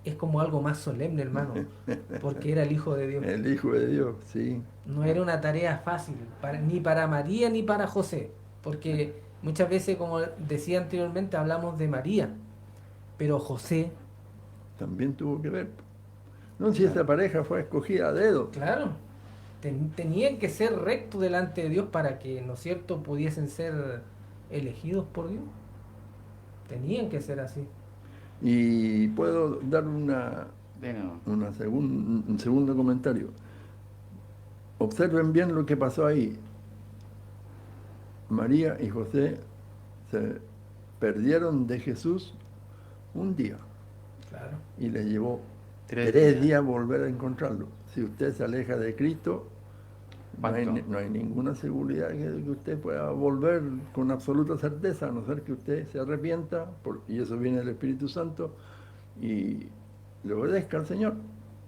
[SPEAKER 3] es como algo más solemne, hermano, porque era el Hijo de Dios.
[SPEAKER 5] el Hijo de Dios, sí.
[SPEAKER 3] No era una tarea fácil, ni para María ni para José, porque muchas veces, como decía anteriormente, hablamos de María, pero José,
[SPEAKER 5] También tuvo que ver. No, si esa pareja fue escogida a dedo.
[SPEAKER 3] claro, tenían que ser rectos delante de Dios para que, ¿no es cierto?, pudiesen ser elegidos por Dios. Tenían que ser así.
[SPEAKER 5] Y puedo dar un segundo comentario. Observen bien lo que pasó ahí. María y José se perdieron de Jesús un día
[SPEAKER 3] Claro.
[SPEAKER 5] y les llevó
[SPEAKER 4] Tres
[SPEAKER 5] 3
[SPEAKER 4] días.
[SPEAKER 5] días volver a encontrarlo. Si usted se aleja de Cristo, no hay,
[SPEAKER 4] ¿Cuánto?
[SPEAKER 5] no hay ninguna seguridad que usted pueda volver con absoluta certeza, a no ser que usted se arrepienta, y eso viene del Espíritu Santo, y le obedezca al Señor.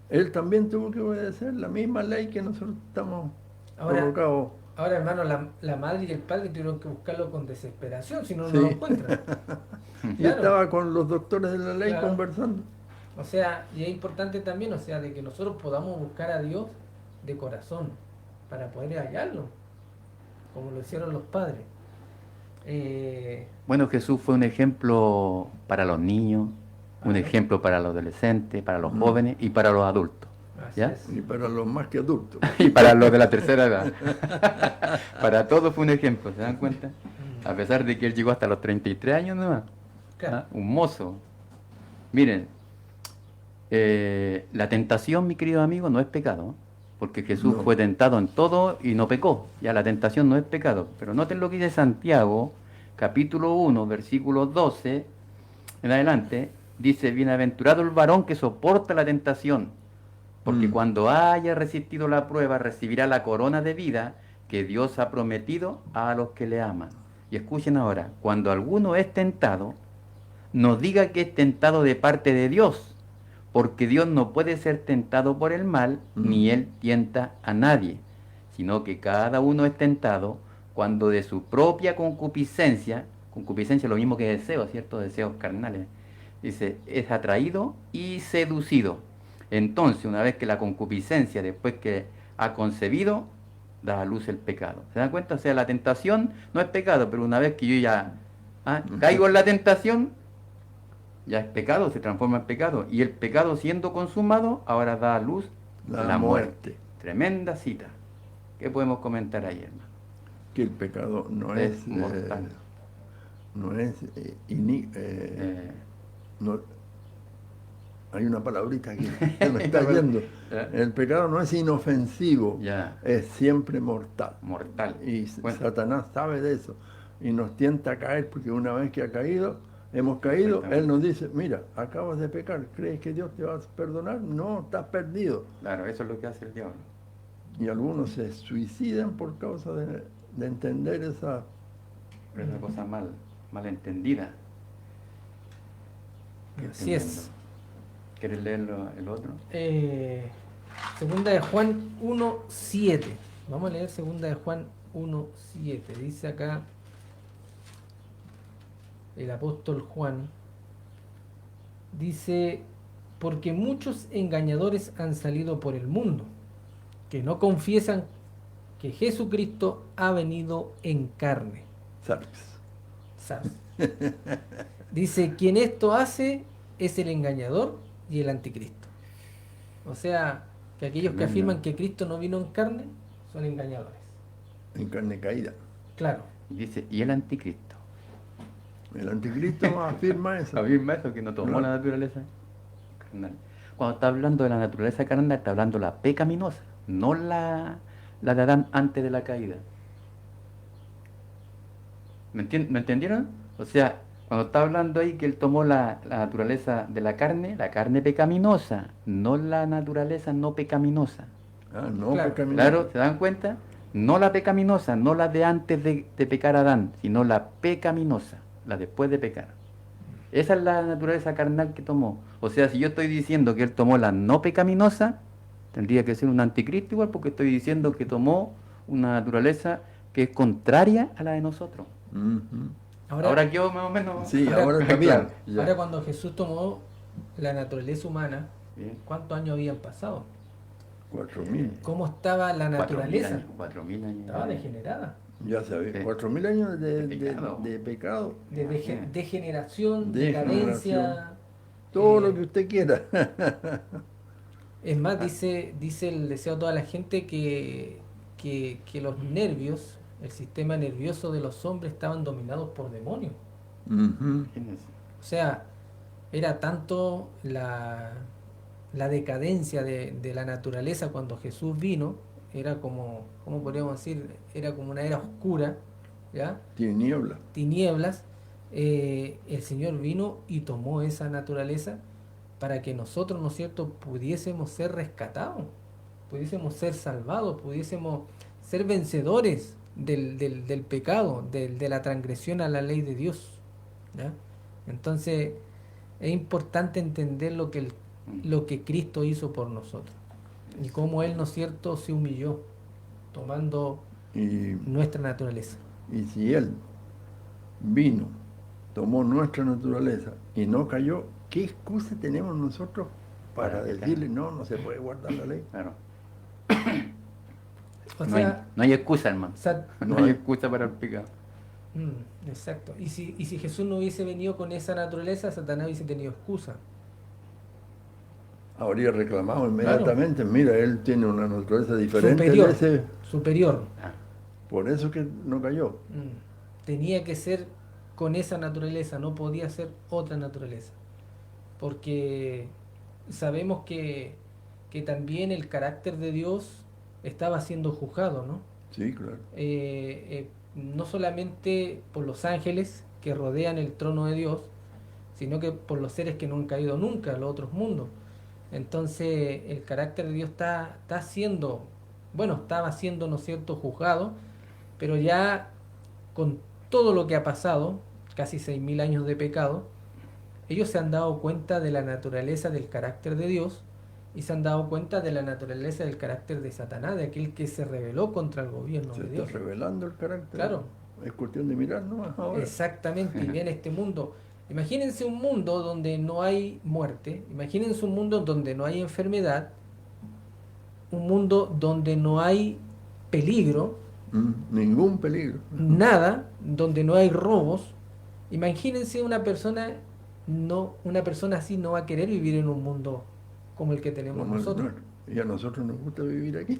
[SPEAKER 5] Él también tuvo que obedecer la misma ley que nosotros estamos provocados.
[SPEAKER 3] Ahora, hermano, la madre y el padre tuvieron que buscarlo con desesperación, si no, no
[SPEAKER 5] Sí.
[SPEAKER 3] lo encuentran.
[SPEAKER 5] Y
[SPEAKER 3] Claro.
[SPEAKER 5] estaba con los doctores de la ley
[SPEAKER 3] Claro.
[SPEAKER 5] conversando.
[SPEAKER 3] O sea, y es importante también, o sea, de que nosotros podamos buscar a Dios de corazón para poder hallarlo, como lo hicieron los padres.
[SPEAKER 4] Bueno, Jesús fue un ejemplo para los niños, un
[SPEAKER 3] Ajá.
[SPEAKER 4] ejemplo para los adolescentes, para los jóvenes y para los adultos.
[SPEAKER 3] Así
[SPEAKER 4] ¿Ya?
[SPEAKER 3] es.
[SPEAKER 5] Y para los más que adultos.
[SPEAKER 4] Y para los de la tercera edad. Para todos fue un ejemplo, ¿se dan cuenta? A pesar de que él llegó hasta los 33 años nomás.
[SPEAKER 3] Claro.
[SPEAKER 4] ¿Ah? Un mozo. Miren, La tentación, mi querido amigo, no es pecado, porque Jesús
[SPEAKER 5] No.
[SPEAKER 4] fue tentado en todo y no pecó. Ya la tentación no es pecado. Pero noten lo que dice Santiago, capítulo 1, versículo 12 en adelante. Dice, bienaventurado el varón que soporta la tentación, porque cuando haya resistido la prueba recibirá la corona de vida que Dios ha prometido a los que le aman. Y escuchen ahora, cuando alguno es tentado, no diga que es tentado de parte de Dios, porque Dios no puede ser tentado por el mal, ni Él tienta a nadie, sino que cada uno es tentado cuando de su propia concupiscencia es lo mismo que deseo, ¿cierto? Deseos carnales, dice, es atraído y seducido. Entonces, una vez que la concupiscencia, después que ha concebido, da a luz el pecado. ¿Se dan cuenta? O sea, la tentación no es pecado, pero una vez que yo ya caigo en la tentación, ya es pecado, se transforma en pecado. Y el pecado siendo consumado, ahora da a luz la muerte. Tremenda cita. ¿Qué podemos comentar ahí, hermano?
[SPEAKER 5] Que el pecado no
[SPEAKER 4] Es
[SPEAKER 5] es
[SPEAKER 4] mortal.
[SPEAKER 5] no, hay una palabrita aquí que me está yendo. El pecado no es inofensivo,
[SPEAKER 4] Ya.
[SPEAKER 5] es siempre mortal.
[SPEAKER 4] Mortal.
[SPEAKER 5] Y
[SPEAKER 4] Bueno.
[SPEAKER 5] Satanás sabe de eso y nos tienta a caer, porque una vez que hemos caído, él nos dice, mira, acabas de pecar, ¿crees que Dios te va a perdonar? No, estás perdido.
[SPEAKER 4] Claro, eso es lo que hace el diablo.
[SPEAKER 5] Y algunos se suicidan por causa de entender esa...
[SPEAKER 4] Pero es una cosa mal entendida.
[SPEAKER 3] Así es.
[SPEAKER 4] ¿Quieres leerlo el otro?
[SPEAKER 3] Segunda de Juan 1:7. Vamos a leer segunda de Juan 1:7. Dice acá el apóstol Juan. Dice, porque muchos engañadores han salido por el mundo, que no confiesan que Jesucristo ha venido en carne.
[SPEAKER 5] ¿Sabes?
[SPEAKER 3] ¿Sabes? Dice, quien esto hace es el engañador y el anticristo. O sea, que aquellos que afirman que Cristo no vino en carne son engañadores.
[SPEAKER 5] En carne caída.
[SPEAKER 3] Claro.
[SPEAKER 4] Dice, y el anticristo.
[SPEAKER 5] El anticristo afirma eso.
[SPEAKER 4] Afirma eso, que no tomó la naturaleza carnal. Cuando está hablando de la naturaleza carnal, está hablando de la pecaminosa, no la de Adán antes de la caída. ¿Me entendieron? O sea, cuando está hablando ahí que él tomó la naturaleza de la carne pecaminosa, no la naturaleza no pecaminosa.
[SPEAKER 5] No
[SPEAKER 3] Claro.
[SPEAKER 5] pecaminosa.
[SPEAKER 4] Claro, ¿se dan cuenta? No la pecaminosa, no la de antes de pecar Adán, sino la pecaminosa, la después de pecar. Esa es la naturaleza carnal que tomó. O sea, si yo estoy diciendo que él tomó la no pecaminosa, tendría que ser un anticristo igual, porque estoy diciendo que tomó una naturaleza que es contraria a la de nosotros. Ahora quedó más o menos...
[SPEAKER 5] Sí, ahora está bien.
[SPEAKER 4] Claro.
[SPEAKER 5] Ya.
[SPEAKER 3] Ahora cuando Jesús tomó la naturaleza humana,
[SPEAKER 4] Bien.
[SPEAKER 3] ¿cuántos años habían pasado?
[SPEAKER 5] 4.000.
[SPEAKER 3] ¿Cómo estaba la
[SPEAKER 4] 4.000
[SPEAKER 3] naturaleza?
[SPEAKER 4] años, 4.000 años.
[SPEAKER 3] Estaba degenerada.
[SPEAKER 5] Ya sabes,
[SPEAKER 4] Sí.
[SPEAKER 5] 4.000 años de
[SPEAKER 4] pecado.
[SPEAKER 5] pecado.
[SPEAKER 3] De degeneración,
[SPEAKER 5] Degeneración.
[SPEAKER 3] decadencia.
[SPEAKER 5] Todo lo que usted quiera.
[SPEAKER 3] Es más, dice el deseo a toda la gente que los nervios, el sistema nervioso de los hombres estaban dominados por demonios.
[SPEAKER 4] Imagínense.
[SPEAKER 3] O sea, era tanto la decadencia de la naturaleza cuando Jesús vino, era como, ¿cómo podríamos decir? Era como una era oscura, ¿ya? Tinieblas. El Señor vino y tomó esa naturaleza para que nosotros, ¿no es cierto?, pudiésemos ser rescatados, pudiésemos ser salvados, pudiésemos ser vencedores del pecado, de la transgresión a la ley de Dios, ¿ya? Entonces es importante entender lo que Cristo hizo por nosotros y cómo Él, ¿no es cierto?, se humilló tomando nuestra naturaleza.
[SPEAKER 5] Y si Él vino, tomó nuestra naturaleza y no cayó, ¿qué excusa tenemos nosotros para decirle no se puede guardar la ley?
[SPEAKER 4] Claro.
[SPEAKER 3] O
[SPEAKER 4] No
[SPEAKER 3] sea,
[SPEAKER 4] hay excusa, hermano. No hay excusa para el pecado.
[SPEAKER 3] Exacto. Y si Jesús no hubiese venido con esa naturaleza, Satanás hubiese tenido excusa.
[SPEAKER 5] Habría reclamado inmediatamente, mira, él tiene una naturaleza diferente
[SPEAKER 3] Superior.
[SPEAKER 5] de ese,
[SPEAKER 3] Superior.
[SPEAKER 5] por eso que no cayó.
[SPEAKER 3] Tenía que ser con esa naturaleza, no podía ser otra naturaleza. Porque sabemos que también el carácter de Dios estaba siendo juzgado, ¿no?
[SPEAKER 5] Sí, claro.
[SPEAKER 3] No solamente por los ángeles que rodean el trono de Dios, sino que por los seres que no han caído nunca a los otros mundos. Entonces el carácter de Dios está siendo, bueno, estaba siendo, ¿no es cierto?, juzgado, pero ya con todo lo que ha pasado, casi 6.000 años de pecado, ellos se han dado cuenta de la naturaleza del carácter de Dios y se han dado cuenta de la naturaleza del carácter de Satanás, de aquel que se rebeló contra el gobierno
[SPEAKER 5] Se
[SPEAKER 3] de
[SPEAKER 5] está
[SPEAKER 3] Dios.
[SPEAKER 5] revelando el carácter.
[SPEAKER 3] Claro.
[SPEAKER 5] Es cuestión de mirar nomás ahora.
[SPEAKER 3] Exactamente, y viene este mundo. Imagínense un mundo donde no hay muerte, imagínense un mundo donde no hay enfermedad, un mundo donde no hay peligro,
[SPEAKER 5] Ningún peligro.
[SPEAKER 3] nada, donde no hay robos. Imagínense una persona así no va a querer vivir en un mundo como el que tenemos
[SPEAKER 5] Como el
[SPEAKER 3] nosotros.
[SPEAKER 5] nuestro. Y a nosotros nos gusta vivir aquí.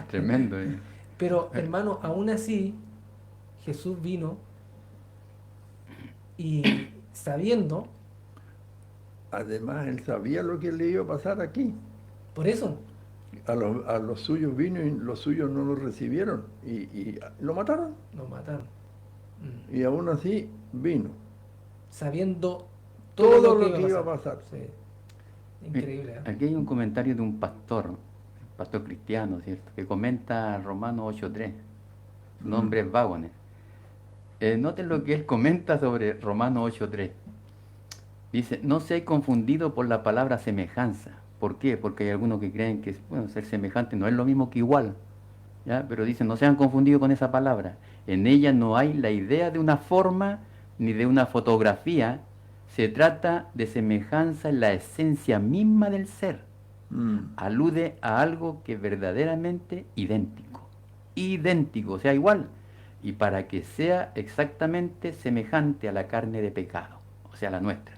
[SPEAKER 4] Tremendo.
[SPEAKER 3] Pero hermano, aún así, Jesús vino y sabiendo,
[SPEAKER 5] Además, él sabía lo que le iba a pasar aquí.
[SPEAKER 3] por eso,
[SPEAKER 5] A los suyos vino y los suyos no lo recibieron. Y lo mataron.
[SPEAKER 3] nos mataron.
[SPEAKER 5] Y aún así vino.
[SPEAKER 3] Sabiendo
[SPEAKER 5] Todo lo que iba a pasar.
[SPEAKER 3] Sí. Increíble, ¿eh?
[SPEAKER 4] Aquí hay un comentario de un pastor cristiano, ¿cierto?, que comenta Romanos 8.3. Su nombre es Wagner. Noten lo que él comenta sobre Romanos 8.3. Dice, no seáis confundido por la palabra semejanza. ¿Por qué? Porque hay algunos que creen que ser semejante no es lo mismo que igual, ¿ya? Pero dicen, no sean confundidos con esa palabra. En ella no hay la idea de una forma ni de una fotografía. Se trata de semejanza en la esencia misma del ser. Alude a algo que es verdaderamente idéntico, o sea, igual, y para que sea exactamente semejante a la carne de pecado, o sea, la nuestra,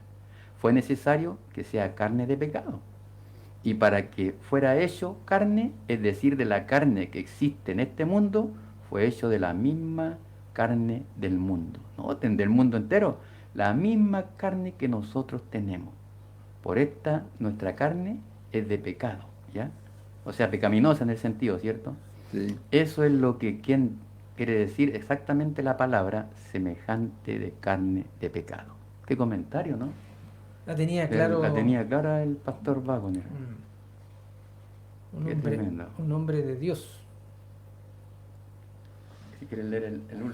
[SPEAKER 4] fue necesario que sea carne de pecado. Y para que fuera hecho carne, es decir, de la carne que existe en este mundo, fue hecho de la misma carne del mundo. Noten, del mundo entero, la misma carne que nosotros tenemos. Por esta, nuestra carne es de pecado, ¿ya? O sea, pecaminosa en el sentido, ¿cierto?
[SPEAKER 5] Sí.
[SPEAKER 4] Eso es lo que quiere decir exactamente la palabra semejante de carne de pecado. Qué comentario, ¿no?
[SPEAKER 3] La tenía claro.
[SPEAKER 4] La tenía clara el pastor Wagner.
[SPEAKER 3] Un
[SPEAKER 4] Qué
[SPEAKER 3] hombre,
[SPEAKER 4] tremendo.
[SPEAKER 3] un hombre de Dios.
[SPEAKER 4] Si quieren leer el último.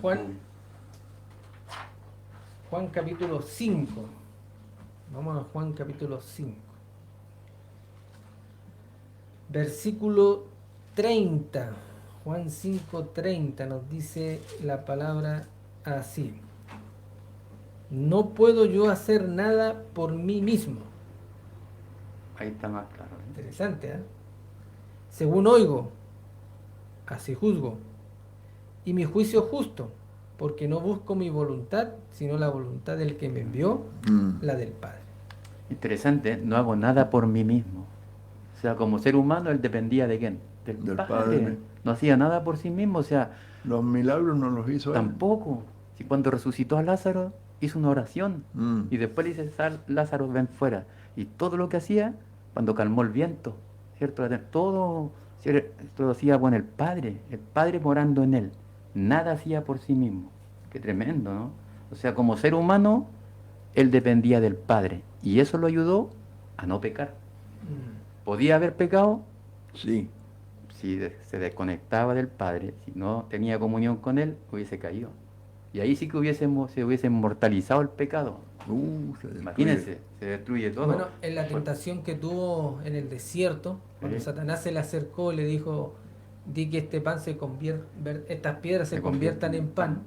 [SPEAKER 3] Juan capítulo 5. Vamos a Juan capítulo 5. Versículo 30. Juan 5:30 nos dice la palabra así. No puedo yo hacer nada por mí mismo.
[SPEAKER 4] Ahí está más claro.
[SPEAKER 3] Interesante, ¿eh? Según oigo, así juzgo. Y mi juicio es justo, porque no busco mi voluntad, sino la voluntad del que me envió, la del Padre.
[SPEAKER 4] Interesante, no hago nada por mí mismo. O sea, como ser humano, él dependía de quién? Del Padre. No hacía nada por sí mismo, o sea...
[SPEAKER 5] Los milagros no los hizo él.
[SPEAKER 4] Tampoco. Si cuando resucitó a Lázaro, hizo una oración. Y después le dice, Lázaro, ven fuera. Y todo lo que hacía, cuando calmó el viento, ¿cierto? Todo lo hacía con el Padre morando en él. Nada hacía por sí mismo. Qué tremendo, ¿no? O sea, como ser humano, él dependía del Padre. Y eso lo ayudó a no pecar. ¿Podía haber pecado?
[SPEAKER 5] Sí.
[SPEAKER 4] Si se desconectaba del Padre, si no tenía comunión con él, hubiese caído. Y ahí sí que se hubiese mortalizado el pecado. Imagínense, se destruye todo.
[SPEAKER 3] Bueno, en la tentación que tuvo en el desierto, cuando Satanás se le acercó, le dijo, di que este pan estas piedras se conviertan en pan.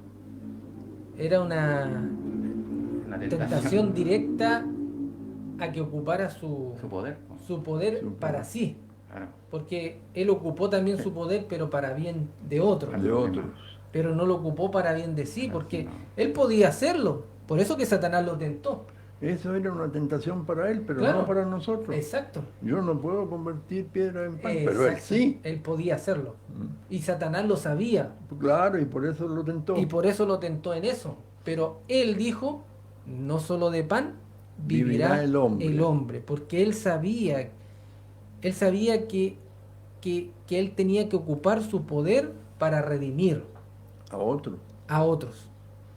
[SPEAKER 3] Era una tentación directa a que ocupara su poder para sí.
[SPEAKER 4] Claro.
[SPEAKER 3] Porque él ocupó también su poder, pero para bien de otros.
[SPEAKER 5] De otros.
[SPEAKER 3] Pero no lo ocupó para bien de sí, porque él podía hacerlo. Por eso que Satanás lo tentó.
[SPEAKER 5] Eso era una tentación para él, pero
[SPEAKER 3] Claro.
[SPEAKER 5] no para nosotros.
[SPEAKER 3] Exacto.
[SPEAKER 5] Yo no puedo convertir piedra en pan, pero él sí.
[SPEAKER 3] Él podía hacerlo. Y Satanás lo sabía.
[SPEAKER 5] Claro, y por eso lo tentó.
[SPEAKER 3] Y por eso lo tentó en eso. Pero él dijo, no solo de pan vivirá
[SPEAKER 5] el hombre.
[SPEAKER 3] el hombre, porque él sabía que él tenía que ocupar su poder para redimir
[SPEAKER 5] A otro.
[SPEAKER 3] a otros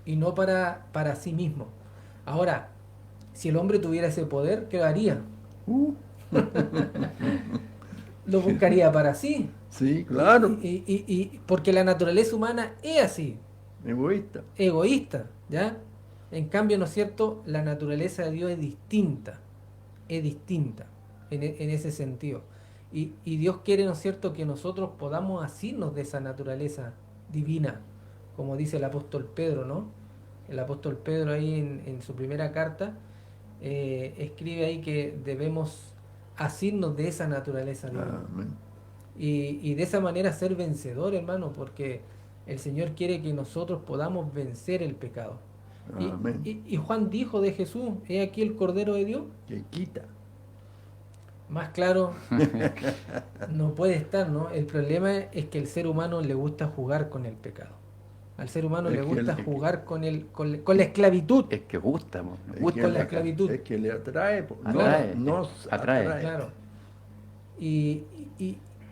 [SPEAKER 3] y no para sí mismo. Ahora, si el hombre tuviera ese poder, ¿qué haría?
[SPEAKER 5] Uh,
[SPEAKER 3] Lo buscaría para sí.
[SPEAKER 5] sí, claro.
[SPEAKER 3] Y porque la naturaleza humana es así,
[SPEAKER 5] Egoísta.
[SPEAKER 3] egoísta, ¿ya? En cambio, ¿no es cierto? La naturaleza de Dios es distinta en ese sentido. Y Dios quiere, ¿no es cierto?, que nosotros podamos asirnos de esa naturaleza divina, como dice el apóstol Pedro, ¿no? El apóstol Pedro ahí en su primera carta escribe ahí que debemos asirnos de esa naturaleza divina.
[SPEAKER 5] Amén.
[SPEAKER 3] Y de esa manera ser vencedor, hermano, porque el Señor quiere que nosotros podamos vencer el pecado.
[SPEAKER 5] Amén.
[SPEAKER 3] Y Juan dijo de Jesús, he aquí el Cordero de Dios.
[SPEAKER 5] Que quita.
[SPEAKER 3] Más claro no puede estar, ¿no? El problema es que el ser humano le gusta jugar con el pecado. Al ser humano
[SPEAKER 5] Es
[SPEAKER 3] le
[SPEAKER 5] que
[SPEAKER 3] gusta
[SPEAKER 5] el-
[SPEAKER 3] jugar con la esclavitud.
[SPEAKER 4] Es que gusta, po,
[SPEAKER 5] Es
[SPEAKER 4] gusta
[SPEAKER 5] que
[SPEAKER 3] con la
[SPEAKER 5] le-
[SPEAKER 3] esclavitud.
[SPEAKER 5] Es que le atrae.
[SPEAKER 4] Atrae.
[SPEAKER 5] Nos
[SPEAKER 4] Atrae.
[SPEAKER 3] Claro. Y,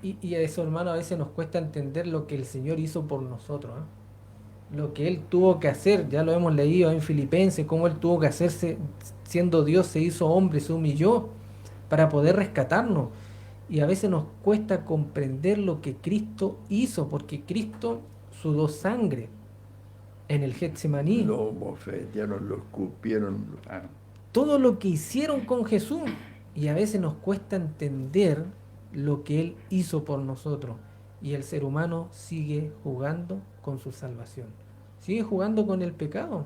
[SPEAKER 3] y a eso, hermano, a veces nos cuesta entender lo que el Señor hizo por nosotros, ¿eh? Lo que Él tuvo que hacer, ya lo hemos leído en Filipenses, cómo Él tuvo que hacerse, siendo Dios, se hizo hombre, se humilló para poder rescatarnos. Y a veces nos cuesta comprender lo que Cristo hizo, porque Cristo sudó sangre en el Getsemaní.
[SPEAKER 5] Lo bofetearon, lo escupieron.
[SPEAKER 4] Claro.
[SPEAKER 3] Todo lo que hicieron con Jesús. Y a veces nos cuesta entender lo que Él hizo por nosotros. Y el ser humano sigue jugando con su salvación. Sigue jugando con el pecado.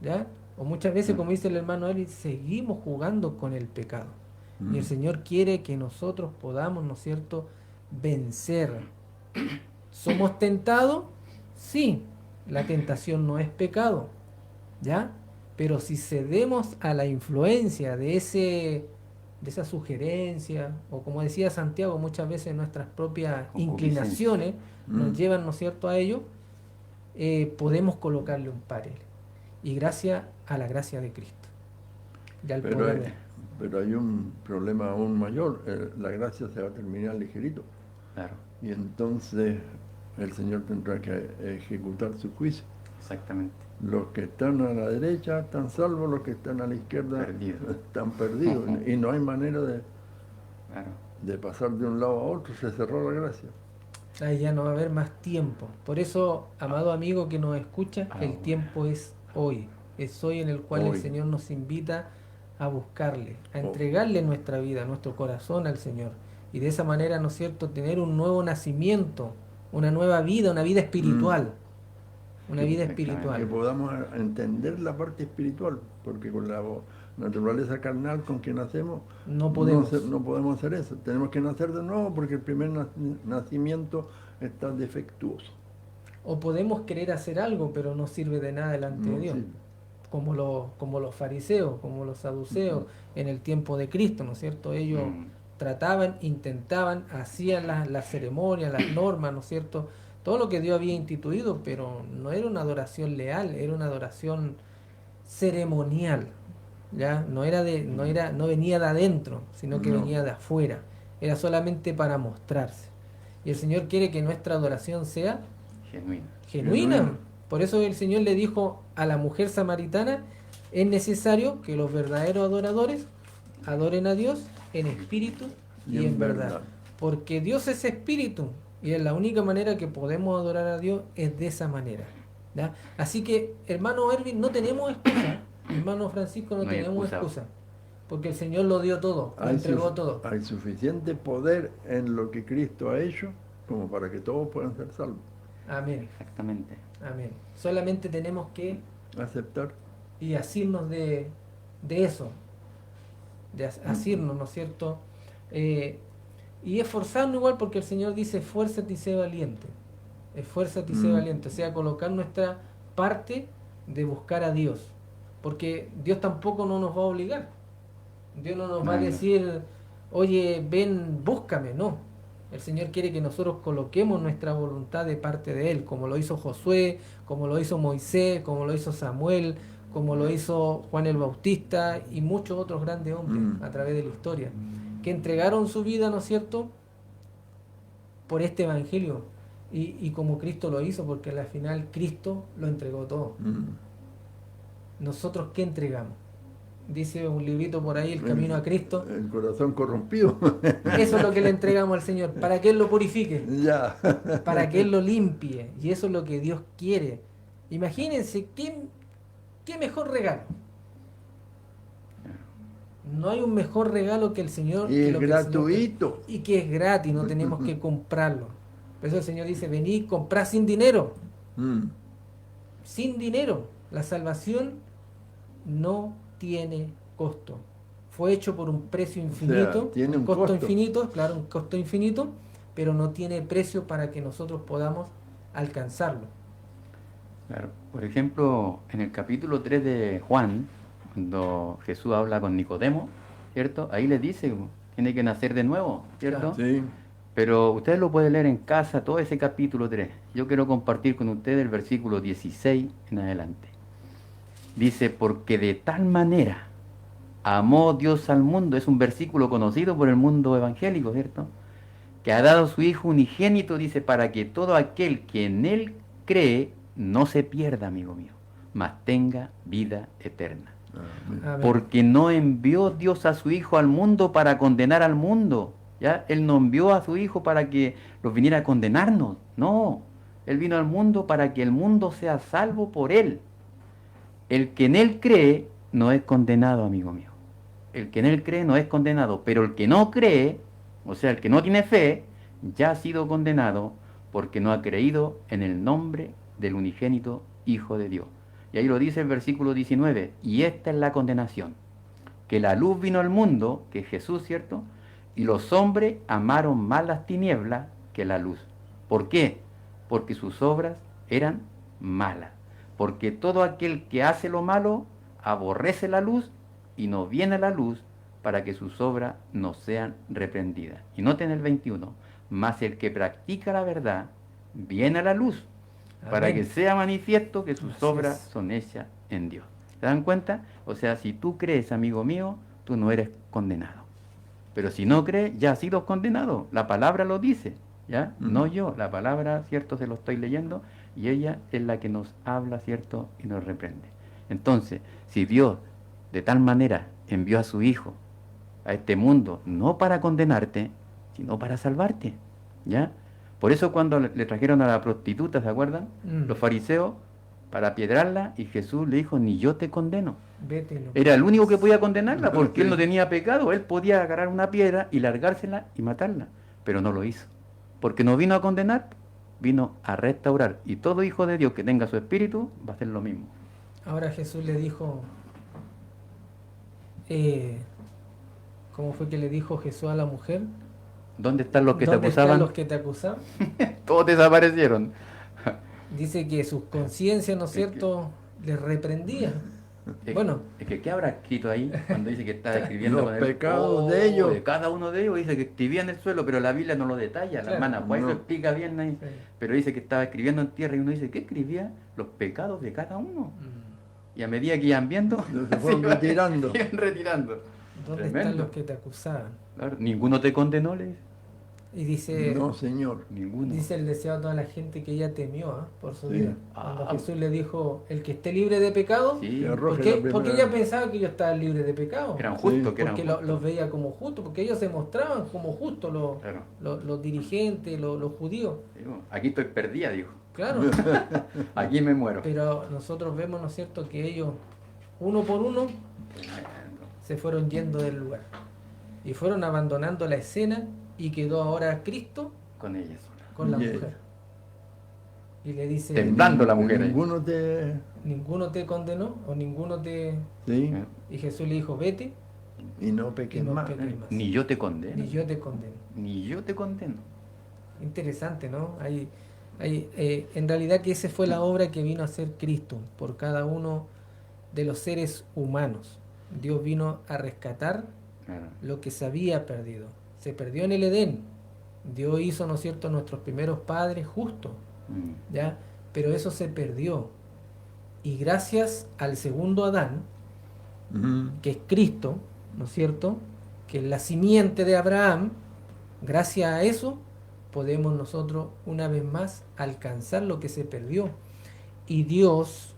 [SPEAKER 3] ¿Ya? O muchas veces, como dice el hermano Eli, seguimos jugando con el pecado. Y el Señor quiere que nosotros podamos, ¿no es cierto?, vencer. ¿Somos tentados? Sí, la tentación no es pecado, ¿ya? Pero si cedemos a la influencia de esa sugerencia, o como decía Santiago, muchas veces nuestras propias
[SPEAKER 4] Concupiscencia.
[SPEAKER 3] inclinaciones nos llevan, ¿no es cierto?, a ello, podemos colocarle un par. Y gracias a la gracia de Cristo. Ya el
[SPEAKER 5] Pero,
[SPEAKER 3] poder
[SPEAKER 5] hay-
[SPEAKER 3] de-
[SPEAKER 5] pero hay un problema aún mayor. La gracia se va a terminar ligerito.
[SPEAKER 4] Claro,
[SPEAKER 5] Y entonces el Señor tendrá que ejecutar su juicio.
[SPEAKER 4] exactamente.
[SPEAKER 5] Los que están a la derecha están salvos, los que están a la izquierda
[SPEAKER 4] Perdidos.
[SPEAKER 5] están perdidos. Y no hay manera
[SPEAKER 4] Claro.
[SPEAKER 5] de pasar de un lado a otro. Se cerró la gracia.
[SPEAKER 3] Ahí ya no va a haber más tiempo. Por eso, amado amigo que nos escucha, el
[SPEAKER 4] bueno.
[SPEAKER 3] tiempo es hoy. Es hoy en el cual el
[SPEAKER 5] Hoy.
[SPEAKER 3] Señor nos invita a buscarle, a
[SPEAKER 5] Oh.
[SPEAKER 3] entregarle nuestra vida, nuestro corazón al Señor. Y de esa manera, ¿no es cierto?, tener un nuevo nacimiento, una nueva vida, una vida espiritual. Una
[SPEAKER 4] Sí,
[SPEAKER 3] vida
[SPEAKER 4] exactamente.
[SPEAKER 5] Que
[SPEAKER 3] espiritual.
[SPEAKER 5] podamos entender la parte espiritual. Porque con la naturaleza carnal con que nacemos
[SPEAKER 3] No podemos.
[SPEAKER 5] no podemos hacer eso. Tenemos que nacer de nuevo porque el primer nacimiento está defectuoso.
[SPEAKER 3] O podemos querer hacer algo, pero no sirve de nada delante de
[SPEAKER 5] No
[SPEAKER 3] Dios.
[SPEAKER 5] sirve.
[SPEAKER 3] Como los fariseos, como los saduceos en el tiempo de Cristo, ¿no es cierto? Ellos trataban, intentaban, hacían las ceremonias, las normas, ¿no es cierto? Todo lo que Dios había instituido, pero no era una adoración leal, era una adoración ceremonial, ¿ya? No venía de adentro, sino que
[SPEAKER 5] No.
[SPEAKER 3] venía de afuera. Era solamente para mostrarse. Y el Señor quiere que nuestra adoración sea
[SPEAKER 4] Genuino.
[SPEAKER 3] genuina.
[SPEAKER 5] Genuina.
[SPEAKER 3] Por eso el Señor le dijo a la mujer samaritana, es necesario que los verdaderos adoradores adoren a Dios en espíritu y en verdad. Porque Dios es espíritu y es la única manera que podemos adorar a Dios es de esa manera. ¿Ya? Así que, hermano Erwin, no tenemos excusa. Hermano Francisco, no
[SPEAKER 4] No hay
[SPEAKER 3] tenemos
[SPEAKER 4] excusa.
[SPEAKER 3] excusa. Porque el Señor lo dio todo, lo entregó todo.
[SPEAKER 5] Hay suficiente poder en lo que Cristo ha hecho como para que todos puedan ser salvos.
[SPEAKER 3] Amén,
[SPEAKER 4] Exactamente.
[SPEAKER 3] amén. Solamente tenemos que
[SPEAKER 5] Aceptar.
[SPEAKER 3] y asirnos de eso, de asirnos, ¿no es cierto? Y esforzarnos igual porque el Señor dice, esfuérzate y sé valiente, esfuérzate y sé valiente, o sea, colocar nuestra parte de buscar a Dios, porque Dios tampoco no nos va a obligar, Dios no nos va a
[SPEAKER 4] No.
[SPEAKER 3] decir, oye, ven, búscame, no. El Señor quiere que nosotros coloquemos nuestra voluntad de parte de Él, como lo hizo Josué, como lo hizo Moisés, como lo hizo Samuel, como lo hizo Juan el Bautista y muchos otros grandes hombres a través de la historia, que entregaron su vida, ¿no es cierto?, por este evangelio, y como Cristo lo hizo, porque al final Cristo lo entregó todo. ¿Nosotros qué entregamos? Dice un librito por ahí, El Camino a Cristo.
[SPEAKER 5] El corazón corrompido.
[SPEAKER 3] Eso es lo que le entregamos al Señor, para que Él lo purifique,
[SPEAKER 5] Ya.
[SPEAKER 3] para que Él lo limpie, y eso es lo que Dios quiere. Imagínense, ¿qué mejor regalo? No hay un mejor regalo que el Señor.
[SPEAKER 5] Y
[SPEAKER 3] que
[SPEAKER 5] es
[SPEAKER 3] lo que el Señor
[SPEAKER 5] gratuito.
[SPEAKER 3] y que es gratis, no tenemos que comprarlo. Por eso el Señor dice, vení, comprá sin dinero. Sin dinero. La salvación no tiene costo. Fue hecho por un precio infinito,
[SPEAKER 5] tiene un
[SPEAKER 3] costo
[SPEAKER 5] costo.
[SPEAKER 3] infinito, claro, un costo infinito, pero no tiene precio para que nosotros podamos alcanzarlo.
[SPEAKER 4] Claro. Por ejemplo, en el capítulo 3 de Juan, cuando Jesús habla con Nicodemo, ¿cierto? Ahí le dice, tiene que nacer de nuevo, ¿cierto?
[SPEAKER 5] Sí.
[SPEAKER 4] Pero ustedes lo pueden leer en casa, todo ese capítulo 3. Yo quiero compartir con ustedes el versículo 16 en adelante. Dice, porque de tal manera amó Dios al mundo, es un versículo conocido por el mundo evangélico, ¿cierto? Que ha dado su Hijo unigénito, dice, para que todo aquel que en Él cree no se pierda, amigo mío, mas tenga vida eterna.
[SPEAKER 3] Amén.
[SPEAKER 4] Porque no envió Dios a su Hijo al mundo para condenar al mundo, ¿ya? Él no envió a su Hijo para que los viniera a condenarnos, no. Él vino al mundo para que el mundo sea salvo por Él. El que en Él cree no es condenado, amigo mío. El que en Él cree no es condenado, pero el que no cree, o sea, el que no tiene fe, ya ha sido condenado porque no ha creído en el nombre del unigénito Hijo de Dios. Y ahí lo dice el versículo 19, y esta es la condenación, que la luz vino al mundo, que es Jesús, ¿cierto? Y los hombres amaron más las tinieblas que la luz. ¿Por qué? Porque sus obras eran malas. Porque todo aquel que hace lo malo aborrece la luz y no viene a la luz para que sus obras no sean reprendidas. Y noten el 21, mas el que practica la verdad viene a la luz para
[SPEAKER 3] Amén.
[SPEAKER 4] que sea manifiesto que sus
[SPEAKER 3] Así
[SPEAKER 4] obras
[SPEAKER 3] es.
[SPEAKER 4] son hechas en Dios. ¿Se dan cuenta? O sea, si tú crees, amigo mío, tú no eres condenado. Pero si no crees, ya has sido condenado. La palabra lo dice, ¿ya? No yo, la palabra, ¿cierto? Se lo estoy leyendo y ella es la que nos habla, ¿cierto? Y nos reprende. Entonces, si Dios de tal manera envió a su Hijo a este mundo, no para condenarte, sino para salvarte, ¿ya? Por eso cuando le trajeron a la prostituta, ¿se acuerdan? Los fariseos, para apiedrarla, y Jesús le dijo, ni yo te condeno.
[SPEAKER 3] Vete, no.
[SPEAKER 4] Era el único que podía condenarla, porque él no tenía pecado, él podía agarrar una piedra y largársela y matarla, pero no lo hizo, porque no vino a condenar, vino a restaurar, y todo hijo de Dios que tenga su espíritu va a hacer lo mismo.
[SPEAKER 3] Ahora Jesús le dijo, ¿cómo fue que le dijo Jesús a la mujer?
[SPEAKER 4] ¿Dónde están los que te
[SPEAKER 3] ¿Dónde están
[SPEAKER 4] acusaban?
[SPEAKER 3] los que te acusaban?
[SPEAKER 4] Todos desaparecieron.
[SPEAKER 3] Dice que sus conciencias, ¿no es cierto?, les reprendía. Bueno,
[SPEAKER 4] Es que ¿qué habrá escrito ahí cuando dice que está escribiendo
[SPEAKER 5] Los
[SPEAKER 4] con el
[SPEAKER 5] pecados de ellos.
[SPEAKER 4] de cada uno de ellos? Dice que escribía en el suelo, pero la Biblia no lo detalla, la
[SPEAKER 3] Claro.
[SPEAKER 4] hermana pues
[SPEAKER 5] No.
[SPEAKER 4] lo explica bien ahí.
[SPEAKER 3] sí.
[SPEAKER 4] Pero dice que estaba escribiendo en tierra y uno dice, ¿qué escribía? Los pecados de cada uno. Y a medida que iban viendo,
[SPEAKER 5] Se fueron retirando.
[SPEAKER 4] iban retirando.
[SPEAKER 3] ¿Dónde
[SPEAKER 4] Tremendo.
[SPEAKER 3] están los que te acusaban?
[SPEAKER 4] Claro, ninguno te condenó, le dice.
[SPEAKER 3] Y dice,
[SPEAKER 5] No, Señor.
[SPEAKER 4] Ninguno.
[SPEAKER 3] dice el deseo a toda la gente que ella temió por su
[SPEAKER 5] Sí.
[SPEAKER 3] vida. Cuando
[SPEAKER 4] Ah.
[SPEAKER 3] Jesús le dijo, el que esté libre de pecado,
[SPEAKER 4] Sí,
[SPEAKER 5] Que arroje
[SPEAKER 3] ¿por
[SPEAKER 5] la
[SPEAKER 3] qué?
[SPEAKER 5] primera-
[SPEAKER 3] Porque ella pensaba que ellos estaban libres de pecado.
[SPEAKER 4] eran justos,
[SPEAKER 5] Sí.
[SPEAKER 4] que eran
[SPEAKER 3] Porque
[SPEAKER 4] justos.
[SPEAKER 3] los veía como justos, porque ellos se mostraban como justos,
[SPEAKER 4] Claro.
[SPEAKER 3] los dirigentes, los judíos.
[SPEAKER 4] Digo, aquí estoy perdida, dijo.
[SPEAKER 3] Claro,
[SPEAKER 4] Aquí me muero.
[SPEAKER 3] pero nosotros vemos, ¿no es cierto?, que ellos, uno por uno, se fueron yendo del lugar. Y fueron abandonando la escena y quedó ahora Cristo
[SPEAKER 4] Con ella sola.
[SPEAKER 3] con la
[SPEAKER 5] Yes.
[SPEAKER 3] mujer. Y le dice,
[SPEAKER 4] Temblando la mujer ahí.
[SPEAKER 5] Ninguno te...
[SPEAKER 3] ninguno te condenó o ninguno te...
[SPEAKER 5] Sí.
[SPEAKER 3] Y Jesús le dijo, vete,
[SPEAKER 5] Y no
[SPEAKER 3] y
[SPEAKER 5] peques
[SPEAKER 3] no
[SPEAKER 5] más.
[SPEAKER 3] peques más.
[SPEAKER 4] Ni yo te condeno.
[SPEAKER 3] Ni yo te condeno.
[SPEAKER 4] Ni yo te condeno.
[SPEAKER 3] Interesante, ¿no? En realidad que esa fue la obra que vino a hacer Cristo por cada uno de los seres humanos. Dios vino a rescatar
[SPEAKER 4] Claro.
[SPEAKER 3] lo que se había perdido. Se perdió en el Edén. Dios hizo, ¿no es cierto?, nuestros primeros padres justos,
[SPEAKER 4] Mm.
[SPEAKER 3] ¿ya? Pero eso se perdió. Y gracias al segundo Adán,
[SPEAKER 5] Ujú.
[SPEAKER 3] que es Cristo, ¿no es cierto? Que es la simiente de Abraham, gracias a eso podemos nosotros una vez más alcanzar lo que se perdió. Y Dios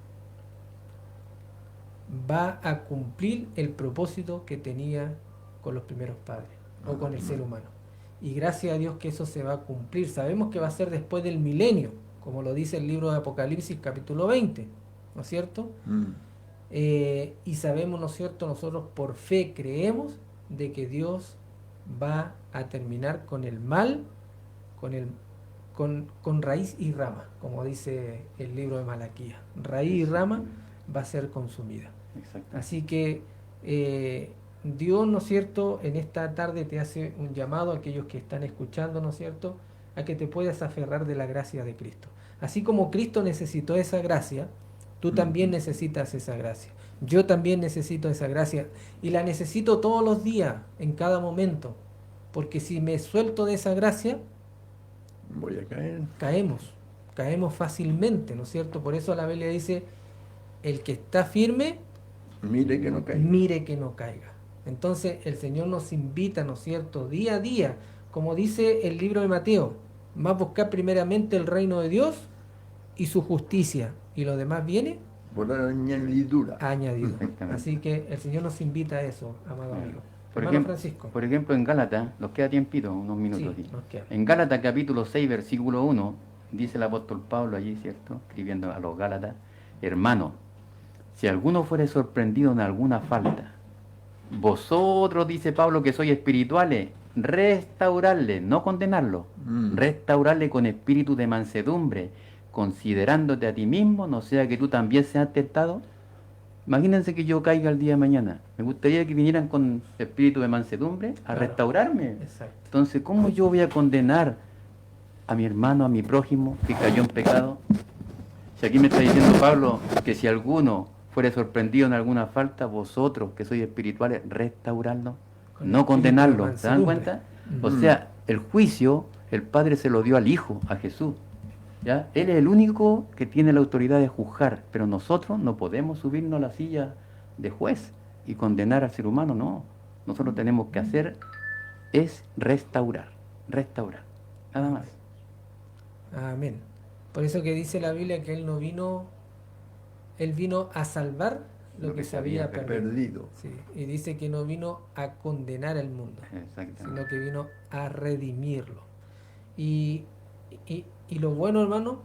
[SPEAKER 3] va a cumplir el propósito que tenía con los primeros padres o con el ser humano. Y gracias a Dios que eso se va a cumplir. Sabemos que va a ser después del milenio, como lo dice el libro de Apocalipsis capítulo 20, ¿no es cierto?
[SPEAKER 5] Mm.
[SPEAKER 3] Y sabemos, ¿no es cierto? Nosotros por fe creemos de que Dios va a terminar con el mal, con raíz y rama, como dice el libro de Malaquías. Raíz y rama va a ser consumida.
[SPEAKER 4] Exacto.
[SPEAKER 3] Así que Dios, ¿no es cierto?, en esta tarde te hace un llamado a aquellos que están escuchando, ¿no es cierto?, a que te puedas aferrar de la gracia de Cristo. Así como Cristo necesitó esa gracia, tú también necesitas esa gracia. Yo también necesito esa gracia y la necesito todos los días, en cada momento, porque si me suelto de esa gracia,
[SPEAKER 5] Voy a caer.
[SPEAKER 3] caemos fácilmente, ¿no es cierto? Por eso la Biblia dice, el que está firme,
[SPEAKER 5] Mire que no caiga.
[SPEAKER 3] mire que no caiga. Entonces el Señor nos invita, ¿no es cierto?, día a día, como dice el libro de Mateo, más buscar primeramente el reino de Dios y su justicia, y lo demás viene
[SPEAKER 5] Por añadidura.
[SPEAKER 3] añadido.
[SPEAKER 4] Exactamente.
[SPEAKER 3] Así que el Señor nos invita a eso, amado amigo.
[SPEAKER 4] Por
[SPEAKER 3] Hermano
[SPEAKER 4] ejemplo,
[SPEAKER 3] Francisco.
[SPEAKER 4] por ejemplo, en Gálatas, nos queda tiempito, unos minutos.
[SPEAKER 3] Sí,
[SPEAKER 4] sí.
[SPEAKER 3] nos queda.
[SPEAKER 4] En Gálatas capítulo 6, versículo 1, dice el apóstol Pablo allí, ¿cierto?, escribiendo a los Gálatas: hermano, si alguno fuere sorprendido en alguna falta, vosotros, dice Pablo, que sois espirituales, restaurarle, no condenarlo, restaurarle con espíritu de mansedumbre, considerándote a ti mismo, no sea que tú también seas tentado. Imagínense que yo caiga el día de mañana. Me gustaría que vinieran con espíritu de mansedumbre a
[SPEAKER 3] Claro.
[SPEAKER 4] restaurarme.
[SPEAKER 3] Exacto.
[SPEAKER 4] Entonces, ¿cómo yo voy a condenar a mi hermano, a mi prójimo que cayó en pecado? Si aquí me está diciendo Pablo que si alguno fuere sorprendido en alguna falta, vosotros que sois espirituales, restaurarlo,
[SPEAKER 3] Con
[SPEAKER 4] no
[SPEAKER 3] espíritu
[SPEAKER 4] condenarlo.
[SPEAKER 3] de
[SPEAKER 4] ¿Se dan
[SPEAKER 3] mansedumbre.
[SPEAKER 4] cuenta? O sea, el juicio, el Padre se lo dio al Hijo, a Jesús. ¿Ya? Él es el único que tiene la autoridad de juzgar, pero nosotros no podemos subirnos a la silla de juez y condenar al ser humano, no. Nosotros tenemos que hacer es restaurar, nada más.
[SPEAKER 3] Amén. Por eso que dice la Biblia que Él vino a salvar lo que se había perdido.
[SPEAKER 5] Perdido.
[SPEAKER 3] Sí, y dice que no vino a condenar al mundo,
[SPEAKER 4] Exactamente.
[SPEAKER 3] sino que vino a redimirlo. Y lo bueno, hermano,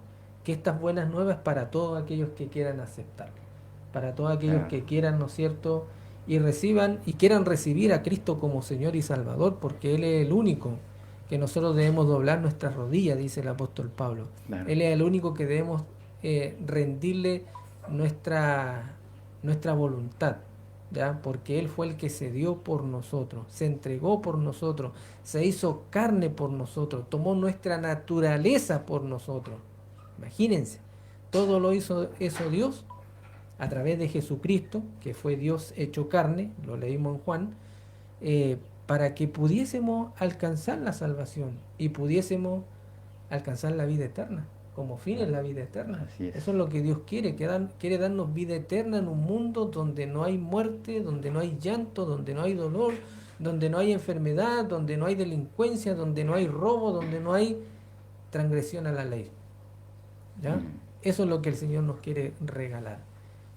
[SPEAKER 3] que estas buenas nuevas para todos aquellos que quieran aceptarlo, para todos aquellos
[SPEAKER 4] Claro.
[SPEAKER 3] que quieran, ¿no es cierto?, y reciban y quieran recibir a Cristo como Señor y Salvador, porque Él es el único que nosotros debemos doblar nuestras rodillas, dice el apóstol Pablo.
[SPEAKER 4] Claro.
[SPEAKER 3] Él es el único que debemos rendirle nuestra voluntad, ¿ya? Porque Él fue el que se dio por nosotros, se entregó por nosotros, se hizo carne por nosotros, tomó nuestra naturaleza por nosotros. Imagínense, todo lo hizo eso Dios a través de Jesucristo, que fue Dios hecho carne, lo leímos en Juan, para que pudiésemos alcanzar la salvación y pudiésemos alcanzar la vida eterna. Como fin es la vida eterna.
[SPEAKER 4] Así es.
[SPEAKER 3] Eso es lo que Dios quiere, quiere darnos vida eterna en un mundo donde no hay muerte, donde no hay llanto, donde no hay dolor, donde no hay enfermedad, donde no hay delincuencia, donde no hay robo, donde no hay transgresión a la ley. ¿Ya? Eso es lo que el Señor nos quiere regalar.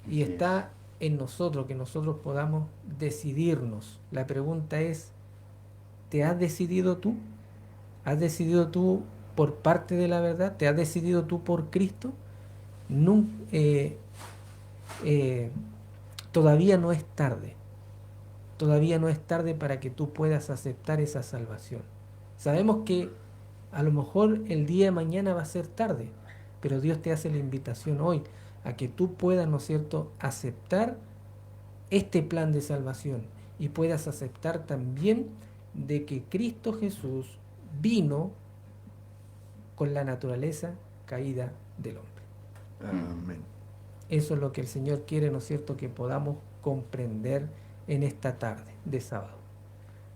[SPEAKER 3] Y
[SPEAKER 4] Así
[SPEAKER 3] está en nosotros, que nosotros podamos decidirnos. La pregunta es, ¿te has decidido tú? ¿Has decidido tú por parte de la verdad? ¿Te has decidido tú por Cristo? Todavía no es tarde. Todavía no es tarde para que tú puedas aceptar esa salvación. Sabemos que a lo mejor el día de mañana va a ser tarde, pero Dios te hace la invitación hoy a que tú puedas, ¿no es cierto?, aceptar este plan de salvación y puedas aceptar también de que Cristo Jesús vino con la naturaleza caída del hombre.
[SPEAKER 5] Amén.
[SPEAKER 3] Eso es lo que el Señor quiere, ¿no es cierto?, que podamos comprender en esta tarde de sábado.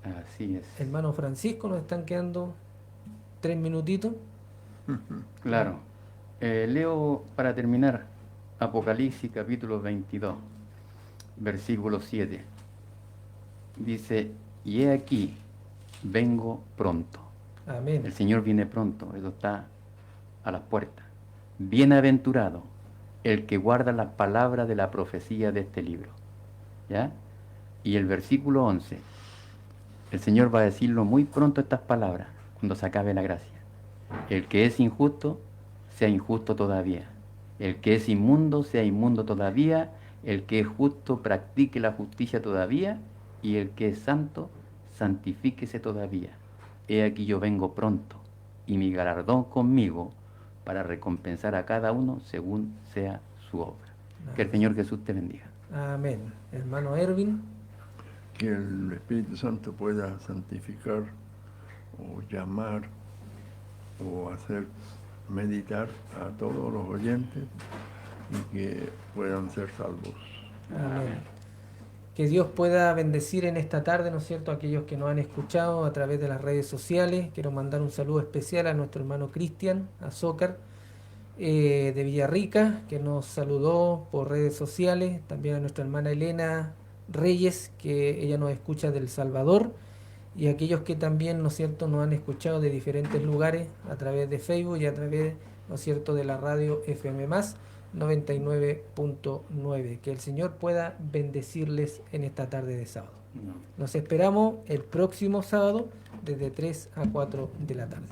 [SPEAKER 4] Así es.
[SPEAKER 3] Hermano Francisco, nos están quedando 3 minutitos.
[SPEAKER 4] Claro. Leo para terminar Apocalipsis capítulo 22, versículo 7. Dice, y he aquí, vengo pronto.
[SPEAKER 3] Amén.
[SPEAKER 4] El Señor viene pronto, eso está a las puertas. Bienaventurado el que guarda las palabras de la profecía de este libro. ¿Ya? Y el versículo 11, el Señor va a decirlo muy pronto estas palabras, cuando se acabe la gracia. El que es injusto, sea injusto todavía. El que es inmundo, sea inmundo todavía. El que es justo, practique la justicia todavía. Y el que es santo, santifíquese todavía. He aquí yo vengo pronto, y mi galardón conmigo, para recompensar a cada uno según sea su obra. Que el Señor Jesús te bendiga.
[SPEAKER 3] Amén. Hermano Erwin.
[SPEAKER 5] Que el Espíritu Santo pueda santificar o llamar o hacer meditar a todos los oyentes y que puedan ser salvos.
[SPEAKER 3] Amén. Que Dios pueda bendecir en esta tarde, ¿no es cierto?, a aquellos que nos han escuchado a través de las redes sociales. Quiero mandar un saludo especial a nuestro hermano Cristian Azócar de Villarrica, que nos saludó por redes sociales. También a nuestra hermana Elena Reyes, que ella nos escucha del Salvador. Y a aquellos que también, ¿no es cierto?, nos han escuchado de diferentes lugares a través de Facebook y a través, ¿no es cierto?, de la radio FM+, 99.9. Que el Señor pueda bendecirles en esta tarde de sábado. Nos esperamos el próximo sábado desde 3 a 4 de la tarde.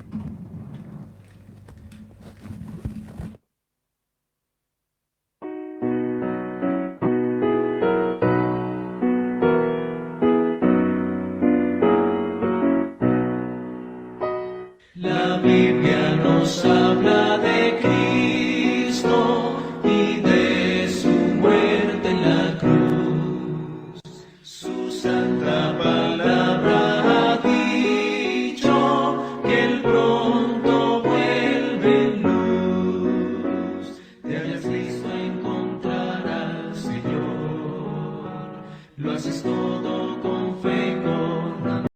[SPEAKER 2] La Biblia nos habla de Cristo y de su muerte en la cruz. Su santa palabra ha dicho que Él pronto vuelve en luz. Te hayas listo a encontrar al Señor, lo haces todo